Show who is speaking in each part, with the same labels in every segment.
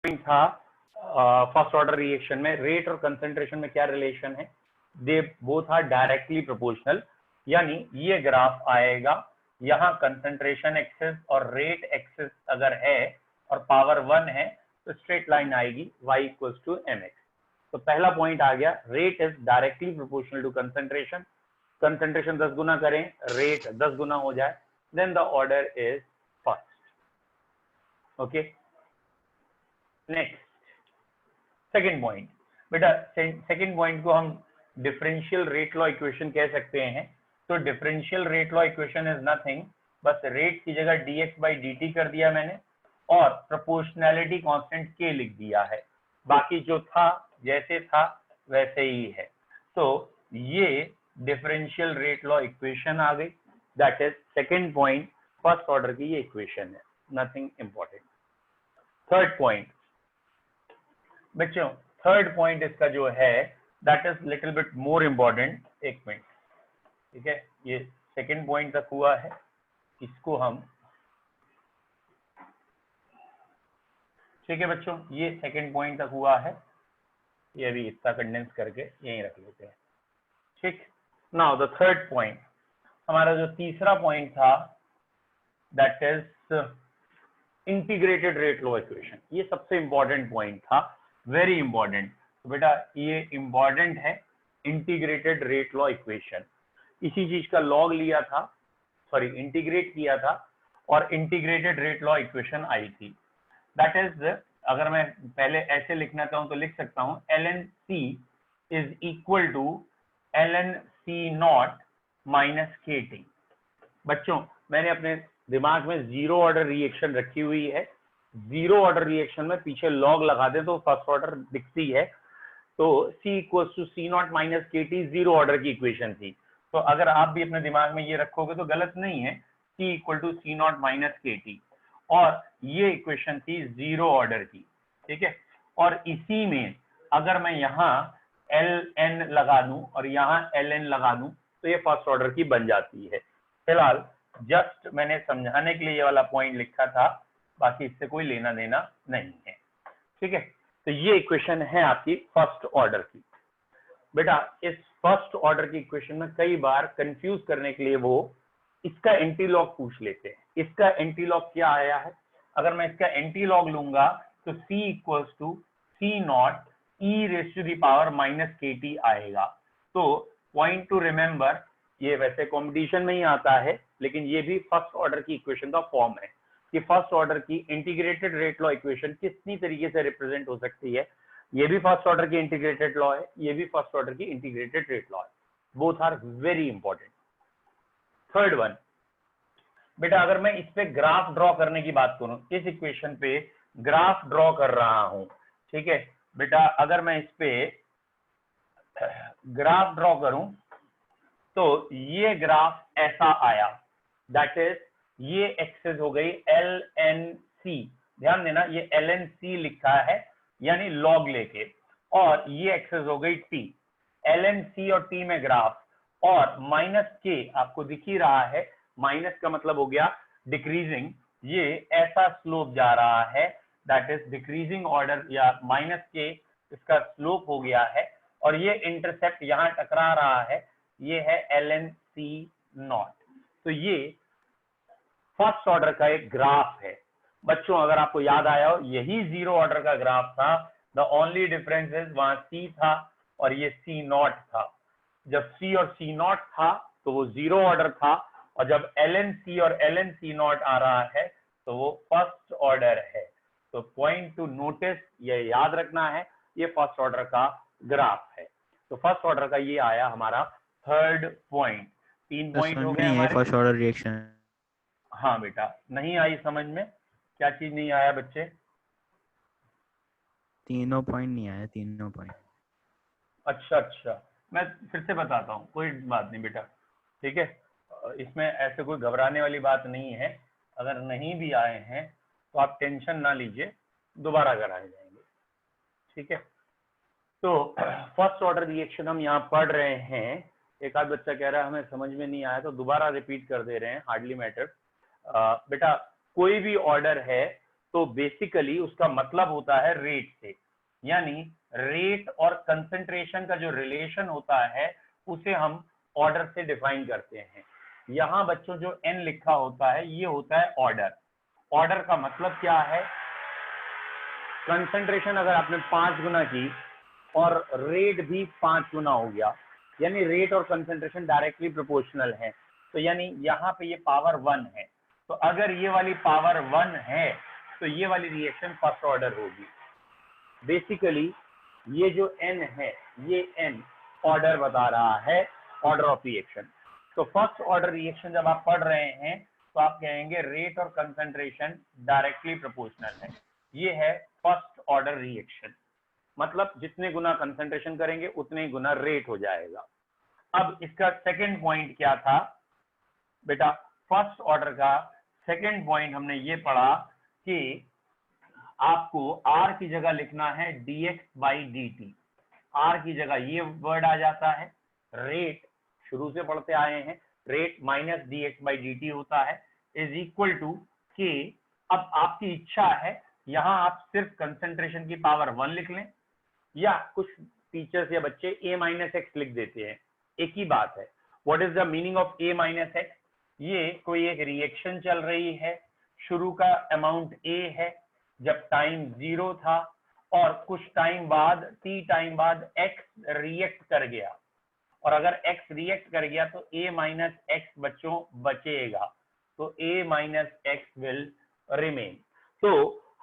Speaker 1: था first order reaction में rate और कंसंट्रेशन में क्या रिलेशन है, they both are directly proportional, यानी ये ग्राफ आएगा, यहाँ कंसंट्रेशन एक्सेस और रेट एक्सेस अगर है और पावर 1 है तो स्ट्रेट लाइन आएगी y इक्वल्स टू mx। तो पहला पॉइंट आ गया, rate is directly proportional to concentration, concentration 10 गुना करें रेट 10 गुना हो जाए, then the order is first. Okay, next second point. बेटा सेकेंड पॉइंट को हम डिफरेंशियल रेट लॉ इक्वेशन कह सकते हैं। तो differential rate law equation is nothing, बस रेट की जगह dx बाई dt कर दिया मैंने और प्रोपोर्शनैलिटी कांस्टेंट k लिख दिया है, बाकी जो था जैसे था वैसे ही है। तो ये डिफरेंशियल रेट लॉ इक्वेशन आ गई, that is second point, first order की ये इक्वेशन है, नथिंग इंपॉर्टेंट। थर्ड पॉइंट बच्चों, थर्ड पॉइंट इसका जो है that is little bit more important. एक मिनट, ठीक है, ये सेकेंड पॉइंट तक हुआ है, इसको हम, ठीक है बच्चों, ये सेकेंड पॉइंट तक हुआ है, ये अभी इतना कंडेंस करके यहीं रख लेते हैं। ठीक, नाउ द थर्ड पॉइंट, हमारा जो तीसरा पॉइंट था that is integrated rate law equation. ये सबसे इंपॉर्टेंट पॉइंट था, वेरी इंपॉर्टेंट। तो बेटा ये इंपॉर्टेंट है, इंटीग्रेटेड रेट लॉ इक्वेशन। इसी चीज का लॉग लिया था, सॉरी इंटीग्रेट किया था और इंटीग्रेटेड रेट लॉ इक्वेशन आई थी। दैट इज, अगर मैं पहले ऐसे लिखना चाहूं तो लिख सकता हूं ln c is equal to ln c not minus kt। बच्चों मैंने अपने दिमाग में जीरो ऑर्डर रिएक्शन रखी हुई है, जीरो ऑर्डर रिएक्शन में पीछे लॉग लगा दे तो फर्स्ट ऑर्डर दिखती है। तो c equals to c not minus K T zero order की इक्वेशन थी। तो अगर आप भी अपने दिमाग में ये रखोगे तो गलत नहीं है, c equal to c not minus K T, और ये इक्वेशन थी जीरो ऑर्डर की, ठीक है। और इसी में अगर मैं यहाँ ln लगा दूं और यहाँ ln लगा दूं तो ये फर्स्ट ऑर्डर की बन जाती है। फिलहाल जस्ट मैंने समझाने के लिए ये वाला पॉइंट लिखा था, बाकी इससे कोई लेना देना नहीं है, ठीक है। तो ये इक्वेशन है आपकी फर्स्ट ऑर्डर की। बेटा इस फर्स्ट ऑर्डर की इक्वेशन में कई बार कंफ्यूज करने के लिए वो इसका एंटीलॉग पूछ लेते हैं। इसका एंटीलॉग क्या आया है, अगर मैं इसका एंटीलॉग लूंगा तो c equals to c not e raise to the power minus K T आएगा। तो पॉइंट टू रिमेंबर, ये वैसे कॉम्पिटिशन में ही आता है लेकिन ये भी फर्स्ट ऑर्डर की इक्वेशन का फॉर्म है कि फर्स्ट ऑर्डर की इंटीग्रेटेड रेट लॉ इक्वेशन कितनी तरीके से रिप्रेजेंट हो सकती है। ये भी फर्स्ट ऑर्डर की इंटीग्रेटेड लॉ है, ये भी फर्स्ट ऑर्डर की इंटीग्रेटेड रेट लॉ है, both are very important. Third one, बेटा अगर मैं इस पे ग्राफ ड्रॉ करने की बात करूं, इस इक्वेशन पे ग्राफ ड्रॉ कर रहा हूं, ठीक है बेटा, अगर मैं इस पे ग्राफ ड्रॉ करूं तो ये ग्राफ ऐसा आया, दैट इज ये एक्सेस हो गई ln-c, ध्यान देना ये ln-c लिखा है यानी लॉग लेके, और ये एक्सेस हो गई t, ln-c और t में ग्राफ, और माइनस k आपको दिख ही रहा है, माइनस का मतलब हो गया डिक्रीजिंग, ये ऐसा स्लोप जा रहा है, दैट इज डिक्रीजिंग ऑर्डर या माइनस k इसका स्लोप हो गया है, और ये इंटरसेप्ट यहां टकरा रहा है, ये है ln-c नॉट। तो ये फर्स्ट ऑर्डर का एक ग्राफ है बच्चों, अगर आपको याद आया हो यही जीरो ऑर्डर का ग्राफ था, द ओनली डिफरेंस इज वहां c था और ये c नॉट था। जब c और c नॉट था तो वो जीरो ऑर्डर था, और जब ln-c और ln-c नॉट आ रहा है तो वो फर्स्ट ऑर्डर है। तो पॉइंट टू नोटिस, ये याद रखना है, ये फर्स्ट ऑर्डर का ग्राफ है। तो फर्स्ट ऑर्डर का ये आया हमारा थर्ड पॉइंट। 3 पॉइंट हो गए हमारे
Speaker 2: फर्स्ट ऑर्डर रिएक्शन।
Speaker 1: हाँ बेटा, नहीं आई समझ में, क्या चीज नहीं आया बच्चे?
Speaker 2: तीनों पॉइंट नहीं आया, तीनों पॉइंट।
Speaker 1: अच्छा, मैं फिर से बताता हूँ, कोई बात नहीं बेटा, ठीक है, इसमें ऐसे कोई घबराने वाली बात नहीं है। अगर नहीं भी आए हैं तो आप टेंशन ना लीजिए, दोबारा कराए जाएंगे, ठीक है। तो फर्स्ट ऑर्डर रिएक्शन हम यहाँ पढ़ रहे हैं, एक आध बच्चा कह रहा है हमें समझ में नहीं आया, तो दोबारा रिपीट कर दे रहे हैं, हार्डली मैटर। बेटा कोई भी ऑर्डर है तो बेसिकली उसका मतलब होता है रेट से, यानी रेट और कंसंट्रेशन का जो रिलेशन होता है उसे हम ऑर्डर से डिफाइन करते हैं। यहाँ बच्चों जो n लिखा होता है ये होता है ऑर्डर। ऑर्डर का मतलब क्या है, कंसंट्रेशन अगर आपने 5 गुना की और रेट भी 5 गुना हो गया, यानी रेट और कंसंट्रेशन डायरेक्टली प्रोपोर्शनल है, तो यानी यहाँ पे ये पावर 1 है। तो अगर ये वाली पावर 1 है तो ये वाली रिएक्शन फर्स्ट ऑर्डर होगी। बेसिकली ये जो n है ये n ऑर्डर बता रहा है, ऑर्डर ऑफ रिएक्शन। तो फर्स्ट ऑर्डर रिएक्शन जब आप पढ़ रहे हैं तो आप कहेंगे रेट और कंसंट्रेशन डायरेक्टली प्रोपोर्शनल है। ये है फर्स्ट ऑर्डर रिएक्शन, मतलब जितने गुना कंसंट्रेशन करेंगे उतने ही गुना रेट हो जाएगा। अब इसका सेकंड पॉइंट क्या था बेटा, फर्स्ट ऑर्डर का सेकंड पॉइंट हमने ये पढ़ा कि आपको R की जगह लिखना है dx बाई dt। R की जगह ये वर्ड आ जाता है, रेट शुरू से पढ़ते आए हैं, rate minus dx by dt होता है, इज इक्वल टू के। अब आपकी इच्छा है यहां आप सिर्फ कंसंट्रेशन की पावर 1 लिख लें, या कुछ टीचर्स या बच्चे a माइनस एक्स लिख देते हैं, एक ही बात है। What is the meaning of a minus x? ये कोई एक रिएक्शन चल रही है, शुरू का अमाउंट a है, जब टाइम 0 था, और कुछ टाइम बाद t टाइम बाद x रिएक्ट कर गया, और अगर x रिएक्ट कर गया तो a माइनस एक्स बच्चों बचेगा, तो a minus x will remain. तो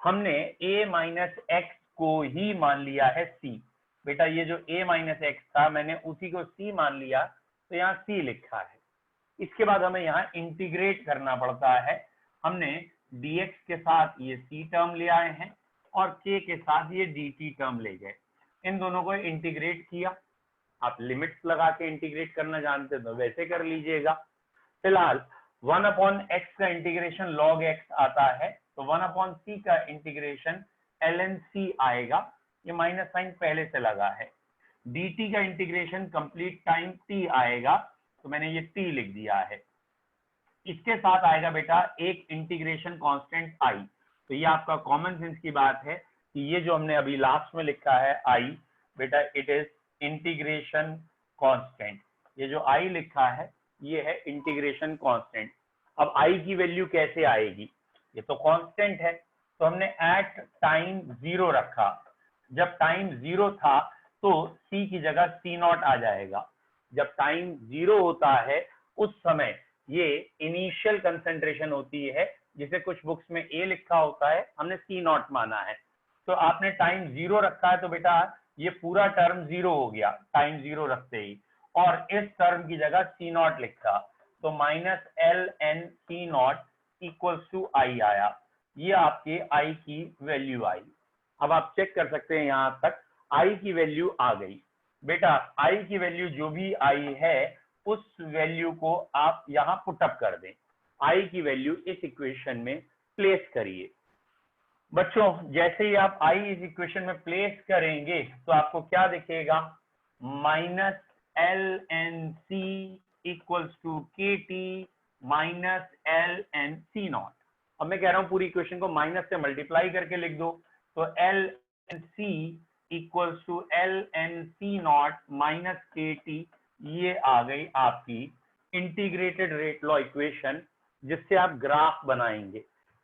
Speaker 1: हमने a माइनस एक्स को ही मान लिया है c। बेटा ये जो a माइनस एक्स था मैंने उसी को c मान लिया, तो यहाँ c लिखा है। इसके बाद हमें यहाँ इंटीग्रेट करना पड़ता है। हमने dx के साथ ये c टर्म ले आए हैं और k के साथ ये dt टर्म ले गए, इन दोनों को इंटीग्रेट किया। आप लिमिट्स लगा के इंटीग्रेट करना जानते तो वैसे कर लीजिएगा। फिलहाल 1 अपॉन एक्स का इंटीग्रेशन log x आता है, तो 1 अपॉन c का इंटीग्रेशन ln c आएगा, ये माइनस साइन पहले से लगा है। dt का इंटीग्रेशन कंप्लीट टाइम t आएगा, तो मैंने ये t लिख दिया है। इसके साथ आएगा बेटा एक इंटीग्रेशन कांस्टेंट i। तो ये आपका कॉमन सेंस की बात है कि ये जो हमने अभी लास्ट में लिखा है i, बेटा इट इज इंटीग्रेशन कांस्टेंट। ये जो i लिखा है ये है इंटीग्रेशन कांस्टेंट। अब i की वैल्यू कैसे आएगी, ये तो कांस्टेंट है, तो हमने एट टाइम 0 रखा। जब टाइम 0 था तो c की जगह c नॉट आ जाएगा। जब टाइम 0 होता है उस समय ये इनिशियल कंसंट्रेशन होती है, जिसे कुछ बुक्स में a लिखा होता है, हमने c नॉट माना है। तो आपने टाइम 0 रखा है तो बेटा ये पूरा टर्म 0 हो गया टाइम 0 रखते ही, और इस टर्म की जगह c नॉट लिखा, तो minus L N C naught equals to I आया। ये आपके i की वैल्यू आई। अब आप चेक कर सकते हैं यहां तक i की वैल्यू आ गई। बेटा i की वैल्यू जो भी आई है उस वैल्यू को आप यहां पुटअप कर दें, i की वैल्यू इस इक्वेशन में प्लेस करिए। बच्चों जैसे ही आप i इस इक्वेशन में प्लेस करेंगे तो आपको क्या दिखेगा, minus L N C equals to K T minus L N C naught. अब मैं कह रहा हूं पूरी इक्वेशन को माइनस से मल्टीप्लाई करके लिख दो, तो L N C equals to L N C not minus K T. ये आ गई आपकी इंटीग्रेटेड रेट लॉ इक्वेशन, जिससे आप ग्राफ बनाएंगे।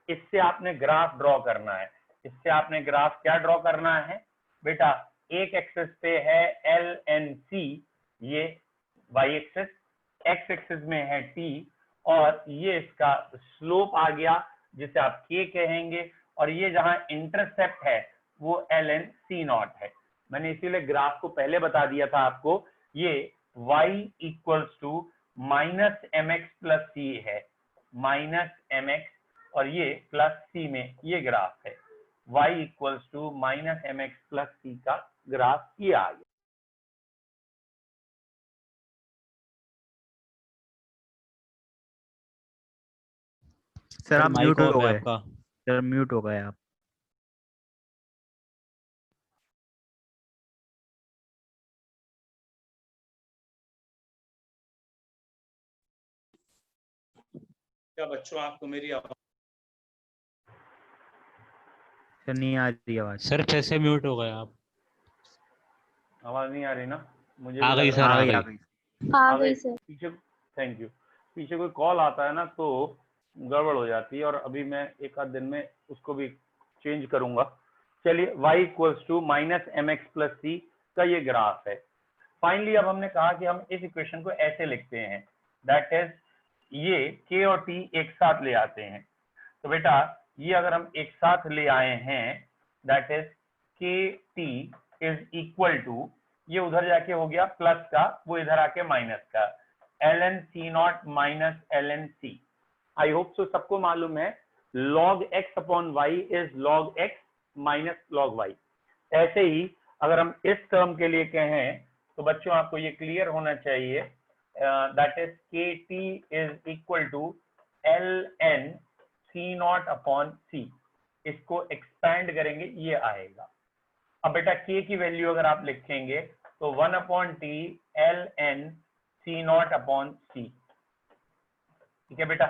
Speaker 1: इससे आपने ग्राफ ड्रॉ करना है। इससे आपने ग्राफ क्या ड्रॉ करना है बेटा, एक एक्सिस पे है एल एन सी, ये वाई एक्सिस, एक्स एक्सिस में है टी, और ये इसका स्लोप आ गया जिसे आप के कहेंगे, और ये जहां इंटरसेप्ट है वो एल एन सी नॉट है। मैंने इसीलिए ग्राफ को पहले बता दिया था आपको, ये y equals to minus M X plus C है, माइनस एम एक्स और ये प्लस सी में ये ग्राफ है। y equals to minus M X plus C का ग्राफ ये आ गया।
Speaker 2: सर आप
Speaker 3: माइक
Speaker 2: म्यूट हो
Speaker 3: ऑफ है
Speaker 2: गए,
Speaker 3: आपका।
Speaker 2: सर म्यूट हो गए आप।
Speaker 3: क्या बच्चों आपको मेरी आवाज?
Speaker 2: सर नहीं आ रही आवाज।
Speaker 3: सर फिर से म्यूट हो गए आप।
Speaker 1: आवाज नहीं आ रही ना? मुझे
Speaker 3: आ
Speaker 1: भी
Speaker 3: गई
Speaker 1: लग
Speaker 3: सर,
Speaker 1: रहा
Speaker 2: आ
Speaker 1: है
Speaker 2: गई
Speaker 3: आ
Speaker 2: आ
Speaker 3: गई।
Speaker 2: गई।
Speaker 4: आ
Speaker 1: आ
Speaker 4: गई
Speaker 1: गई
Speaker 4: सर।
Speaker 1: पीछे। Thank you. पीछे कोई कॉल आता है ना तो गड़बड़ हो जाती है, और अभी मैं एक आध दिन में उसको भी चेंज करूंगा। चलिए, y equals to minus M X plus C का ये ग्राफ है। फाइनली अब हमने कहा कि हम इस इक्वेशन को ऐसे लिखते हैं, दैट इज ये k और t एक साथ ले आते हैं। तो बेटा ये अगर हम एक साथ ले आए हैं, that is K T is equal to, ये उधर जाके हो गया प्लस का, वो इधर आके माइनस का, L N C not minus L N C. I hope so सबको मालूम है log x upon Y is log x minus log y। ऐसे ही अगर हम इस टर्म के लिए कहें तो बच्चों आपको ये क्लियर होना चाहिए, that is K T is equal to L N C naught upon C. इसको एक्सपैंड करेंगे ये आएगा। अब बेटा k की वैल्यू अगर आप लिखेंगे तो 1 upon T L N C naught upon C. ठीक है बेटा,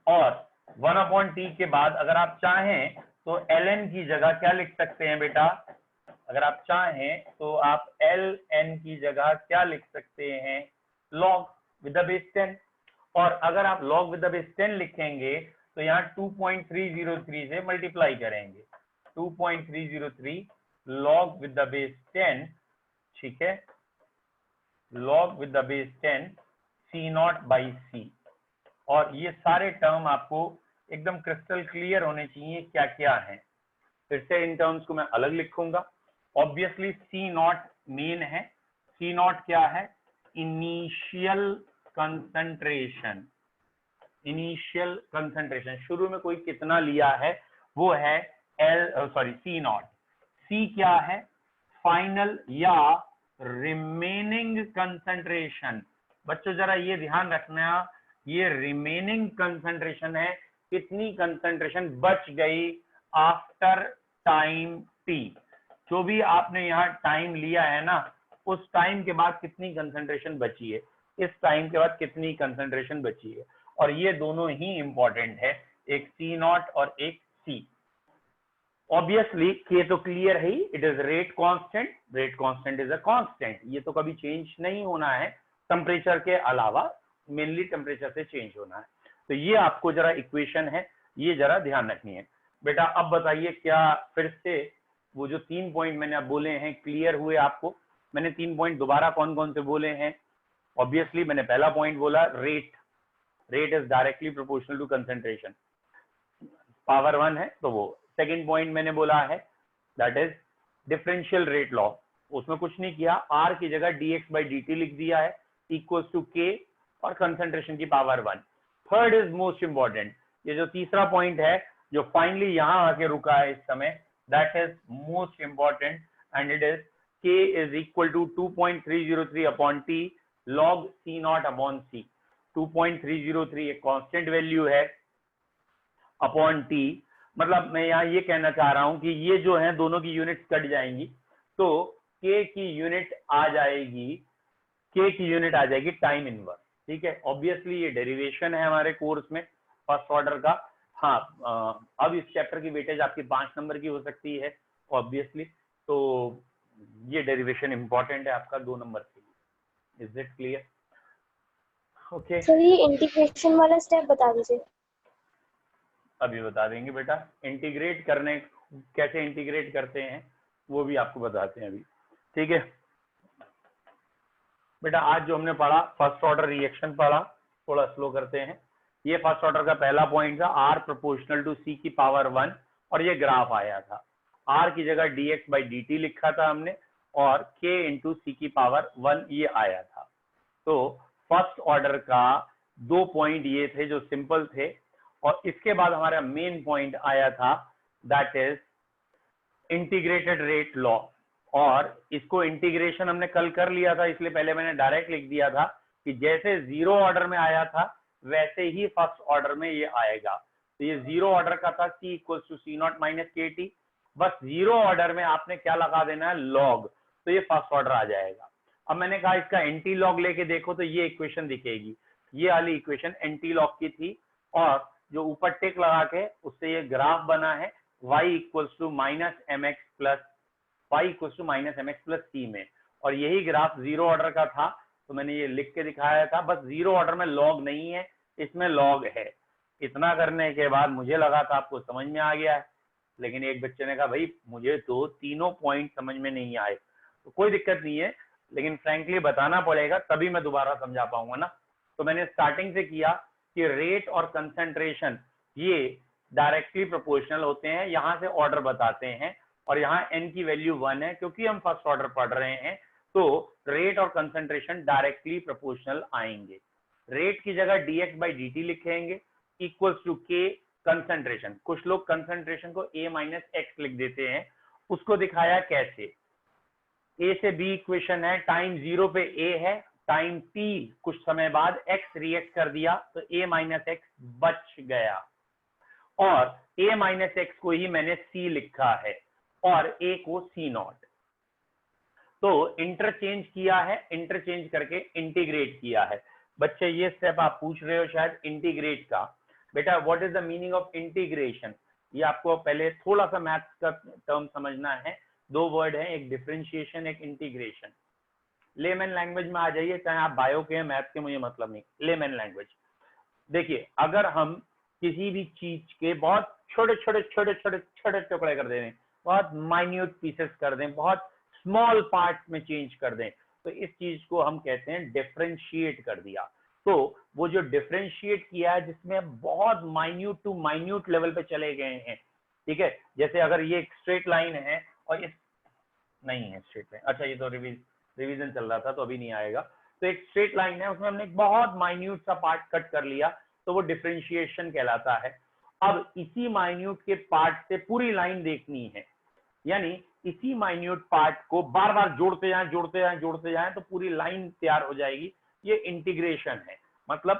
Speaker 1: और 1 अपॉन टी के बाद अगर आप चाहें तो एल एन की जगह क्या लिख सकते हैं बेटा? अगर आप चाहें तो आप एल एन की जगह क्या लिख सकते हैं? log with the base 10। और अगर आप log विद द बेस 10 लिखेंगे तो यहाँ 2.303 से मल्टीप्लाई करेंगे, 2.303 log विद द बेस 10। ठीक है, log with the base 10 C naught by C. और ये सारे टर्म आपको एकदम क्रिस्टल क्लियर होने चाहिए क्या क्या है। फिर से इन टर्म्स को मैं अलग लिखूंगा। ऑब्वियसली सी नॉट मेन है। सी नॉट क्या है? Initial concentration. इनिशियल कंसंट्रेशन, शुरू में कोई कितना लिया है वो है सी नॉट। सी क्या है? फाइनल या रिमेनिंग कंसंट्रेशन। बच्चों जरा ये ध्यान रखना, ये रिमेनिंग कंसंट्रेशन है, कितनी कंसंट्रेशन बच गई आफ्टर टाइम टी। जो भी आपने यहाँ टाइम लिया है ना, उस टाइम के बाद कितनी कंसंट्रेशन बची है, इस टाइम के बाद कितनी कंसंट्रेशन बची है। और ये दोनों ही इंपॉर्टेंट है, एक सी नॉट और एक सी। ऑब्वियसली के तो क्लियर है, it is rate constant. Rate constant is a constant, ये तो कभी चेंज नहीं होना है, टेम्परेचर के अलावा मेनली टेम्परेचर से चेंज होना है। तो ये आपको जरा इक्वेशन है, ये जरा ध्यान रखनी है बेटा। अब बताइए क्या फिर से वो जो 3 पॉइंट मैंने अब बोले हैं क्लियर हुए आपको? मैंने 3 पॉइंट दोबारा कौन कौन से बोले हैं? ऑब्वियसली मैंने पहला पॉइंट बोला rate, rate is directly proportional to concentration, power 1 है तो वो। सेकंड पॉइंट मैंने बोला है that is differential rate law, उसमें कुछ नहीं किया, आर की जगह dx by dt लिख दिया है इक्वल्स टू k और कंसंट्रेशन की power 1। Third is most important, ये जो तीसरा पॉइंट है जो फाइनली यहां आके रुका है इस समय, that is most important and it is k is equal to 2.303 upon t log c not upon c। 2.303 एक कांस्टेंट वैल्यू है अपॉन t, मतलब मैं यहाँ ये कहना चाह रहा हूं कि ये जो है दोनों की यूनिट्स कट जाएंगी तो k की यूनिट आ जाएगी, k की यूनिट आ जाएगी टाइम इनवर्स। ठीक है, ऑब्वियसली ये डेरिवेशन है हमारे कोर्स में फर्स्ट ऑर्डर का। हाँ, अब इस चैप्टर की वेटेज आपकी 5 नंबर की हो सकती है ऑब्वियसली, तो ये डेरिवेशन इंपॉर्टेंट है आपका 2 नंबर के लिए। Is it clear? Okay,
Speaker 4: sir ये इंटीग्रेशन वाला स्टेप बता दीजिए।
Speaker 1: अभी बता देंगे बेटा। इंटीग्रेट करने, कैसे इंटीग्रेट करते हैं वो भी आपको बताते हैं अभी। ठीक है बेटा, आज जो हमने पढ़ा फर्स्ट ऑर्डर रिएक्शन पढ़ा, थोड़ा स्लो करते हैं। ये फर्स्ट ऑर्डर का पहला पॉइंट था आर प्रोपोर्शनल टू सी की पावर 1, और ये ग्राफ आया था। आर की जगह dx by dt लिखा था हमने, और k इंटू सी की पावर 1 ये आया था। तो फर्स्ट ऑर्डर का 2 पॉइंट ये थे जो सिंपल थे, और इसके बाद हमारा मेन पॉइंट आया था that is integrated rate law. और इसको इंटीग्रेशन हमने कल कर लिया था, इसलिए पहले मैंने डायरेक्ट लिख दिया था कि जैसे जीरो ऑर्डर में आया था वैसे ही फर्स्ट ऑर्डर में ये आएगा। तो ये जीरो ऑर्डर का था c equal to C not minus K T, बस जीरो ऑर्डर में आपने क्या लगा देना है? लॉग, तो ये फर्स्ट ऑर्डर आ जाएगा। अब मैंने कहा इसका एंटी लॉग लेके देखो तो ये इक्वेशन दिखेगी, ये वाली इक्वेशन एंटी लॉग की थी, और जो ऊपर टिक लगा के उससे ये ग्राफ बना है, y equals to minus M X plus Y equals to minus M X plus C में, और यही ग्राफ जीरो ऑर्डर का था तो मैंने ये लिख के दिखाया था। बस जीरो ऑर्डर में लॉग नहीं है, इसमें लॉग है। इतना करने के बाद मुझे लगा था आपको समझ में आ गया है, लेकिन एक बच्चे ने कहा भाई मुझे तो तीनों पॉइंट समझ में नहीं आए। तो कोई दिक्कत नहीं है, लेकिन फ्रैंकली बताना पड़ेगा तभी मैं दोबारा समझा पाऊंगा ना। तो मैंने स्टार्टिंग से किया कि रेट और कंसंट्रेशन ये डायरेक्टली प्रोपोर्शनल होते हैं, यहां से ऑर्डर बताते हैं, और यहाँ n की वैल्यू 1 है क्योंकि हम फर्स्ट ऑर्डर पढ़ रहे हैं, तो रेट और कंसंट्रेशन डायरेक्टली प्रोपोर्शनल आएंगे। रेट की जगह dx/dt लिखेंगे इक्वल्स टू k कंसंट्रेशन। कुछ लोग कंसंट्रेशन को a माइनस एक्स लिख देते हैं, उसको दिखाया कैसे। a से b इक्वेशन है, टाइम 0 पे a है, टाइम t कुछ समय बाद x रिएक्ट कर दिया तो a माइनस एक्स बच गया, और a माइनस एक्स को ही मैंने c लिखा है और a को c नॉट। तो इंटरचेंज किया है, इंटरचेंज करके इंटीग्रेट किया है। बच्चे ये स्टेप आप पूछ रहे हो शायद इंटीग्रेट का। बेटा what is the meaning of integration, ये आपको पहले थोड़ा सा मैथ्स का टर्म समझना है। दो वर्ड है, एक डिफरेंशिएशन, एक इंटीग्रेशन। लेमन लैंग्वेज में आ जाइए, चाहे आप बायो के मैथ्स के, मुझे मतलब नहीं। लेमन लैंग्वेज देखिए, अगर हम किसी भी चीज के बहुत छोटे छोटे छोटे छोटे छोटे टुकड़े कर दें, बहुत माइन्यूट पीसेस कर दें, बहुत स्मॉल पार्ट में चेंज कर दें, तो इस चीज को हम कहते हैं डिफरेंशिएट कर दिया। तो वो जो डिफरेंशिएट किया है, जिसमें बहुत माइन्यूट टू माइन्यूट लेवल पे चले गए हैं, ठीक है। जैसे अगर ये एक स्ट्रेट लाइन है और इस नहीं है स्ट्रेट लाइन, अच्छा ये तो रिवीजन चल रहा था तो अभी नहीं आएगा। तो एक स्ट्रेट लाइन है, उसमें हमने एक बहुत माइन्यूट सा पार्ट कट कर लिया, तो वो डिफरेंशिएशन कहलाता है। अब इसी माइन्यूट के पार्ट से पूरी लाइन देखनी है, यानी इसी माइन्यूट पार्ट को बार बार जोड़ते जाएं जोड़ते जाएं जोड़ते जाएं तो पूरी लाइन तैयार हो जाएगी। ये इंटीग्रेशन है, मतलब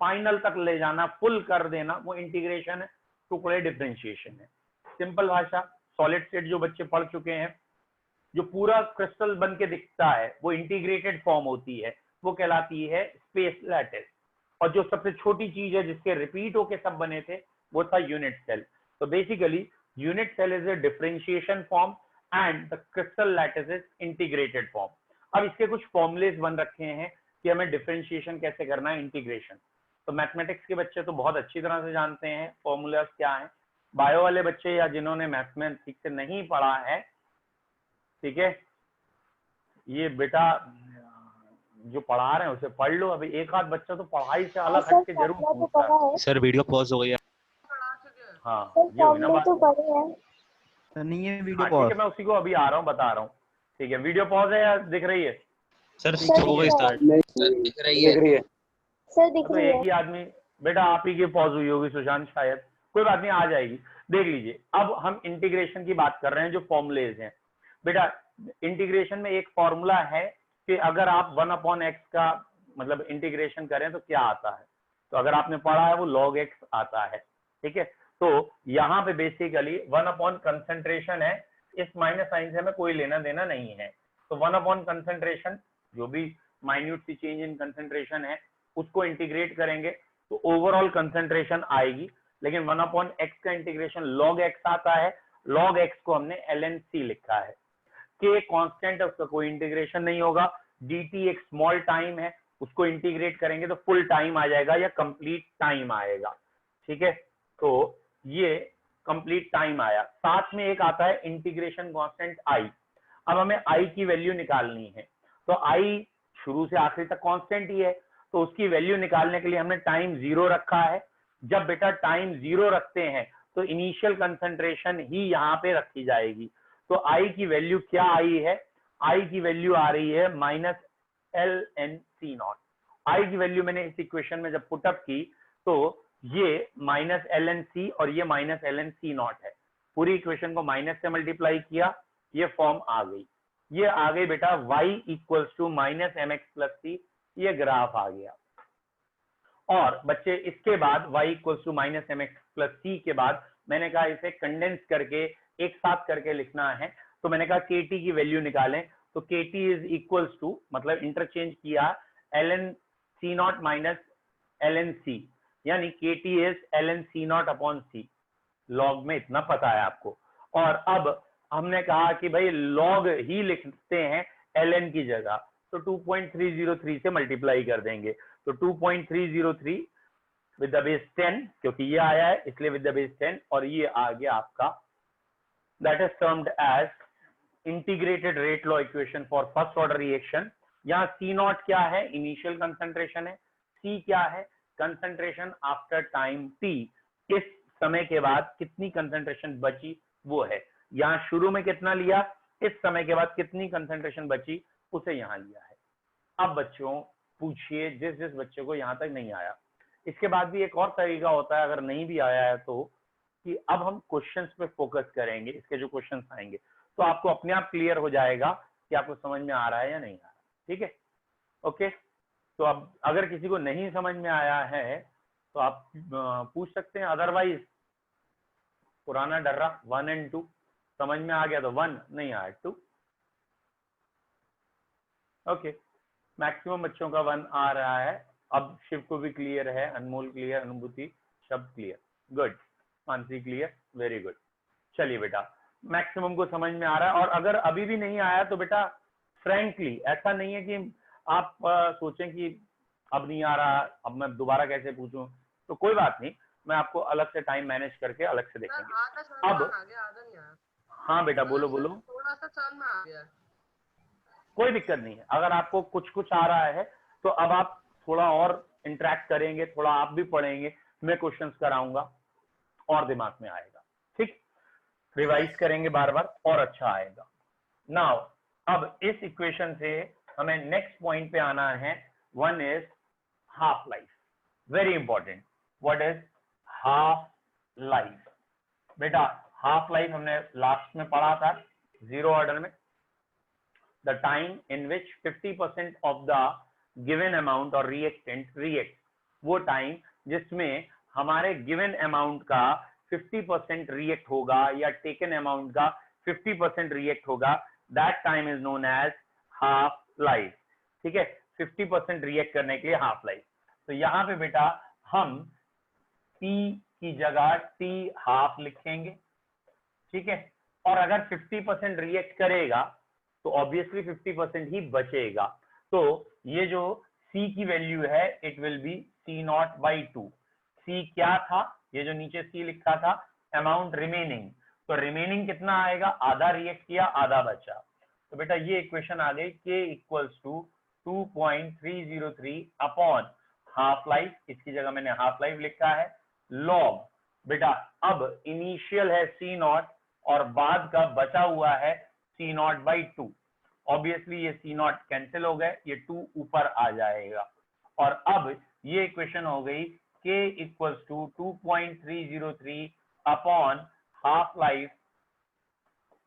Speaker 1: फाइनल तक ले जाना, फुल कर देना, वो इंटीग्रेशन है। टुकड़े डिफरेंशिएशन है। सिंपल भाषा, सॉलिड स्टेट जो बच्चे पढ़ चुके हैं, जो पूरा क्रिस्टल बन के दिखता है वो इंटीग्रेटेड फॉर्म होती है, वो कहलाती है स्पेस लैटिस। और जो सबसे छोटी चीज है जिसके रिपीट होके सब बने थे, वो था यूनिट सेल। तो basically unit cell is a differentiation form and the crystal lattice is integrated form. अब इसके कुछ फॉर्मुलेस बन रखे हैं कि हमें डिफरेंशिएशन कैसे करना है, इंटीग्रेशन। तो मैथमेटिक्स के बच्चे तो बहुत अच्छी तरह से जानते हैं फॉर्मूलाज क्या है। बायो वाले बच्चे या जिन्होंने मैथ्स में ठीक से नहीं पढ़ा है, ठीक है, ये बेटा जो पढ़ा रहे हैं उसे पढ़ लो। अभी एक आध बच्चा तो पढ़ाई से अलग हट के जरूर पूछता है।
Speaker 3: सर वीडियो पॉज हो गई है।
Speaker 1: हाँ ये हुई ना बात।
Speaker 4: तो पढ़े हैं।
Speaker 2: सर नहीं है वीडियो
Speaker 1: हाँ ठीक
Speaker 2: पॉज।
Speaker 1: है, मैं उसी को अभी आ रहा हूँ, बता रहा हूँ। ठीक है, वीडियो पॉज है या दिख रही है?
Speaker 3: सर
Speaker 4: सर,
Speaker 3: हो गई
Speaker 4: दिख
Speaker 3: स्टार्ट, दिख रही है।
Speaker 4: सर दिख
Speaker 1: तो
Speaker 4: रही
Speaker 1: एक
Speaker 4: है।
Speaker 1: ही आदमी, बेटा आप ही की पॉज हुई होगी सुशांत, शायद कोई बात नहीं, आ जाएगी। देख लीजिए, अब हम इंटीग्रेशन की बात कर रहे हैं, जो फॉर्मुलेज हैं। बेटा इंटीग्रेशन में एक फॉर्मूला है कि अगर आप 1/x का मतलब इंटीग्रेशन करें तो क्या आता है। तो अगर आपने पढ़ा है वो log x आता है, ठीक है। तो यहाँ पे बेसिकली 1 कंसंट्रेशन है, इस माइनस साइन से हमें कोई लेना देना नहीं है। तो 1 कंसंट्रेशन, जो भी minute C change in concentration है, उसको इंटीग्रेट करेंगे तो ओवरऑल कंसंट्रेशन आएगी। लेकिन 1/x का इंटीग्रेशन log x आता है, log x को हमने ln(c) लिखा है। k कांस्टेंट है, उसका कोई इंटीग्रेशन नहीं होगा। dt एक स्मॉल टाइम है, उसको इंटीग्रेट करेंगे तो फुल टाइम आ जाएगा या कंप्लीट टाइम आएगा, ठीक है। तो ये कंप्लीट टाइम आया। साथ में एक आता है इंटीग्रेशन कांस्टेंट i। अब हमें i की वैल्यू निकालनी है, तो i शुरू से आखिरी तक कांस्टेंट ही है, तो उसकी वैल्यू निकालने के लिए हमने टाइम 0 रखा है। जब बेटा टाइम 0 रखते हैं तो इनिशियल कंसंट्रेशन ही यहाँ पे रखी जाएगी। तो i की वैल्यू क्या आई है? i की वैल्यू आ रही है -ln(c0). i की वैल्यू मैंने इस इक्वेशन में जब पुटअप की तो ये -ln(c) और ये -ln(c0) है। पूरी इक्वेशन को माइनस से मल्टीप्लाई किया, ये फॉर्म आ गई। ये आ गई बेटा y इक्वल्स टू -mx+c, ये ग्राफ आ गया। और बच्चे इसके बाद y इक्वल्स टू -mx+c के बाद मैंने कहा इसे कंडेंस करके एक साथ करके लिखना है। तो मैंने कहा kt की वैल्यू निकालें, तो kt इज इक्वल्स टू, मतलब इंटरचेंज किया, ln(c0 - ln(c), यानी kt is ln(c0 / c). Log में इतना पता है आपको। और अब हमने कहा कि भाई लॉग ही लिखते हैं ln की जगह, तो 2.303 से मल्टीप्लाई कर देंगे। तो 2.303 विद द बेस 10, क्योंकि ये आया है इसलिए विद द बेस 10, और ये आ गया आपका, that is termed as integrated rate law equation for first order reaction. यहाँ C नॉट क्या है? इनिशियल कंसंट्रेशन है। C क्या है? कंसंट्रेशन आफ्टर टाइम t, इस समय के बाद कितनी कंसंट्रेशन बची वो है। यहाँ शुरू में कितना लिया, इस समय के बाद कितनी कंसंट्रेशन बची उसे यहाँ लिया है। अब बच्चों पूछिए, जिस जिस बच्चे को यहाँ तक नहीं आया, इसके बाद भी एक और तरीका होता है अगर नहीं भी आया है तो, कि अब हम क्वेश्चंस पे फोकस करेंगे, इसके जो क्वेश्चंस आएंगे तो आपको अपने आप क्लियर हो जाएगा कि आपको समझ में आ रहा है या नहीं आ रहा। ठीक है, ओके। तो अब अगर किसी को नहीं समझ में आया है तो आप पूछ सकते हैं, अदरवाइज पुराना डर्रा 1 और 2 समझ में आ गया तो 1, नहीं आया 2। ओके, मैक्सिमम बच्चों का 1 आ रहा है। अब शिव को भी क्लियर है, अनमोल क्लियर, अनुभूति, शब्द clear, good, Mansi clear, very good. चलिए बेटा, मैक्सिमम को समझ में आ रहा है। और अगर अभी भी नहीं आया तो बेटा फ्रैंकली ऐसा नहीं है कि आप सोचें कि अब नहीं आ रहा, अब मैं दोबारा कैसे पूछूं, तो कोई बात नहीं, मैं आपको अलग से टाइम मैनेज करके अलग से देखेंगे। अब हाँ बेटा, बोलो बोलो।
Speaker 5: थोड़ा सा चल में आ गया,
Speaker 1: कोई दिक्कत नहीं है, अगर आपको कुछ कुछ आ रहा है तो अब आप थोड़ा और इंटरेक्ट करेंगे, थोड़ा आप भी पढ़ेंगे, मैं क्वेश्चंस कराऊंगा और दिमाग में आएगा। ठीक, रिवाइज करेंगे बार बार और अच्छा आएगा। नाउ अब इस इक्वेशन से हमें नेक्स्ट पॉइंट पे आना है। One is half life, very important. What is half life? बेटा हाफ लाइफ हमने लास्ट में पढ़ा था जीरो ऑर्डर में। The time in which 50% of the given amount or reactant reacts, वो टाइम जिसमें हमारे गिवन अमाउंट का 50% रिएक्ट होगा या टेकन अमाउंट का 50% रिएक्ट होगा, that time is known as half life. ठीक है, 50% रिएक्ट करने के लिए हाफ लाइफ। तो यहाँ पे बेटा हम T की जगह T हाफ लिखेंगे। ठीक है, और अगर 50% रिएक्ट करेगा तो ऑब्वियसली 50% ही बचेगा। तो ये जो C की वैल्यू है it will be C0/2। C क्या था? ये जो नीचे C लिखा था, अमाउंट रिमेनिंग। तो रिमेनिंग कितना आएगा? आधा रिएक्ट किया, आधा बचा। तो बेटा ये इक्वेशन आ गई K = 2.303 अपॉन हाफ लाइफ, इसकी जगह मैंने हाफ लाइफ लिखा है, लॉग। बेटा अब इनिशियल है C0 और बाद का बचा हुआ है C0/2। ऑब्वियसली ये C0 कैंसिल हो गए, ये 2 ऊपर आ जाएगा। और अब ये इक्वेशन हो गई K = 2.303 अपॉन हाफ लाइफ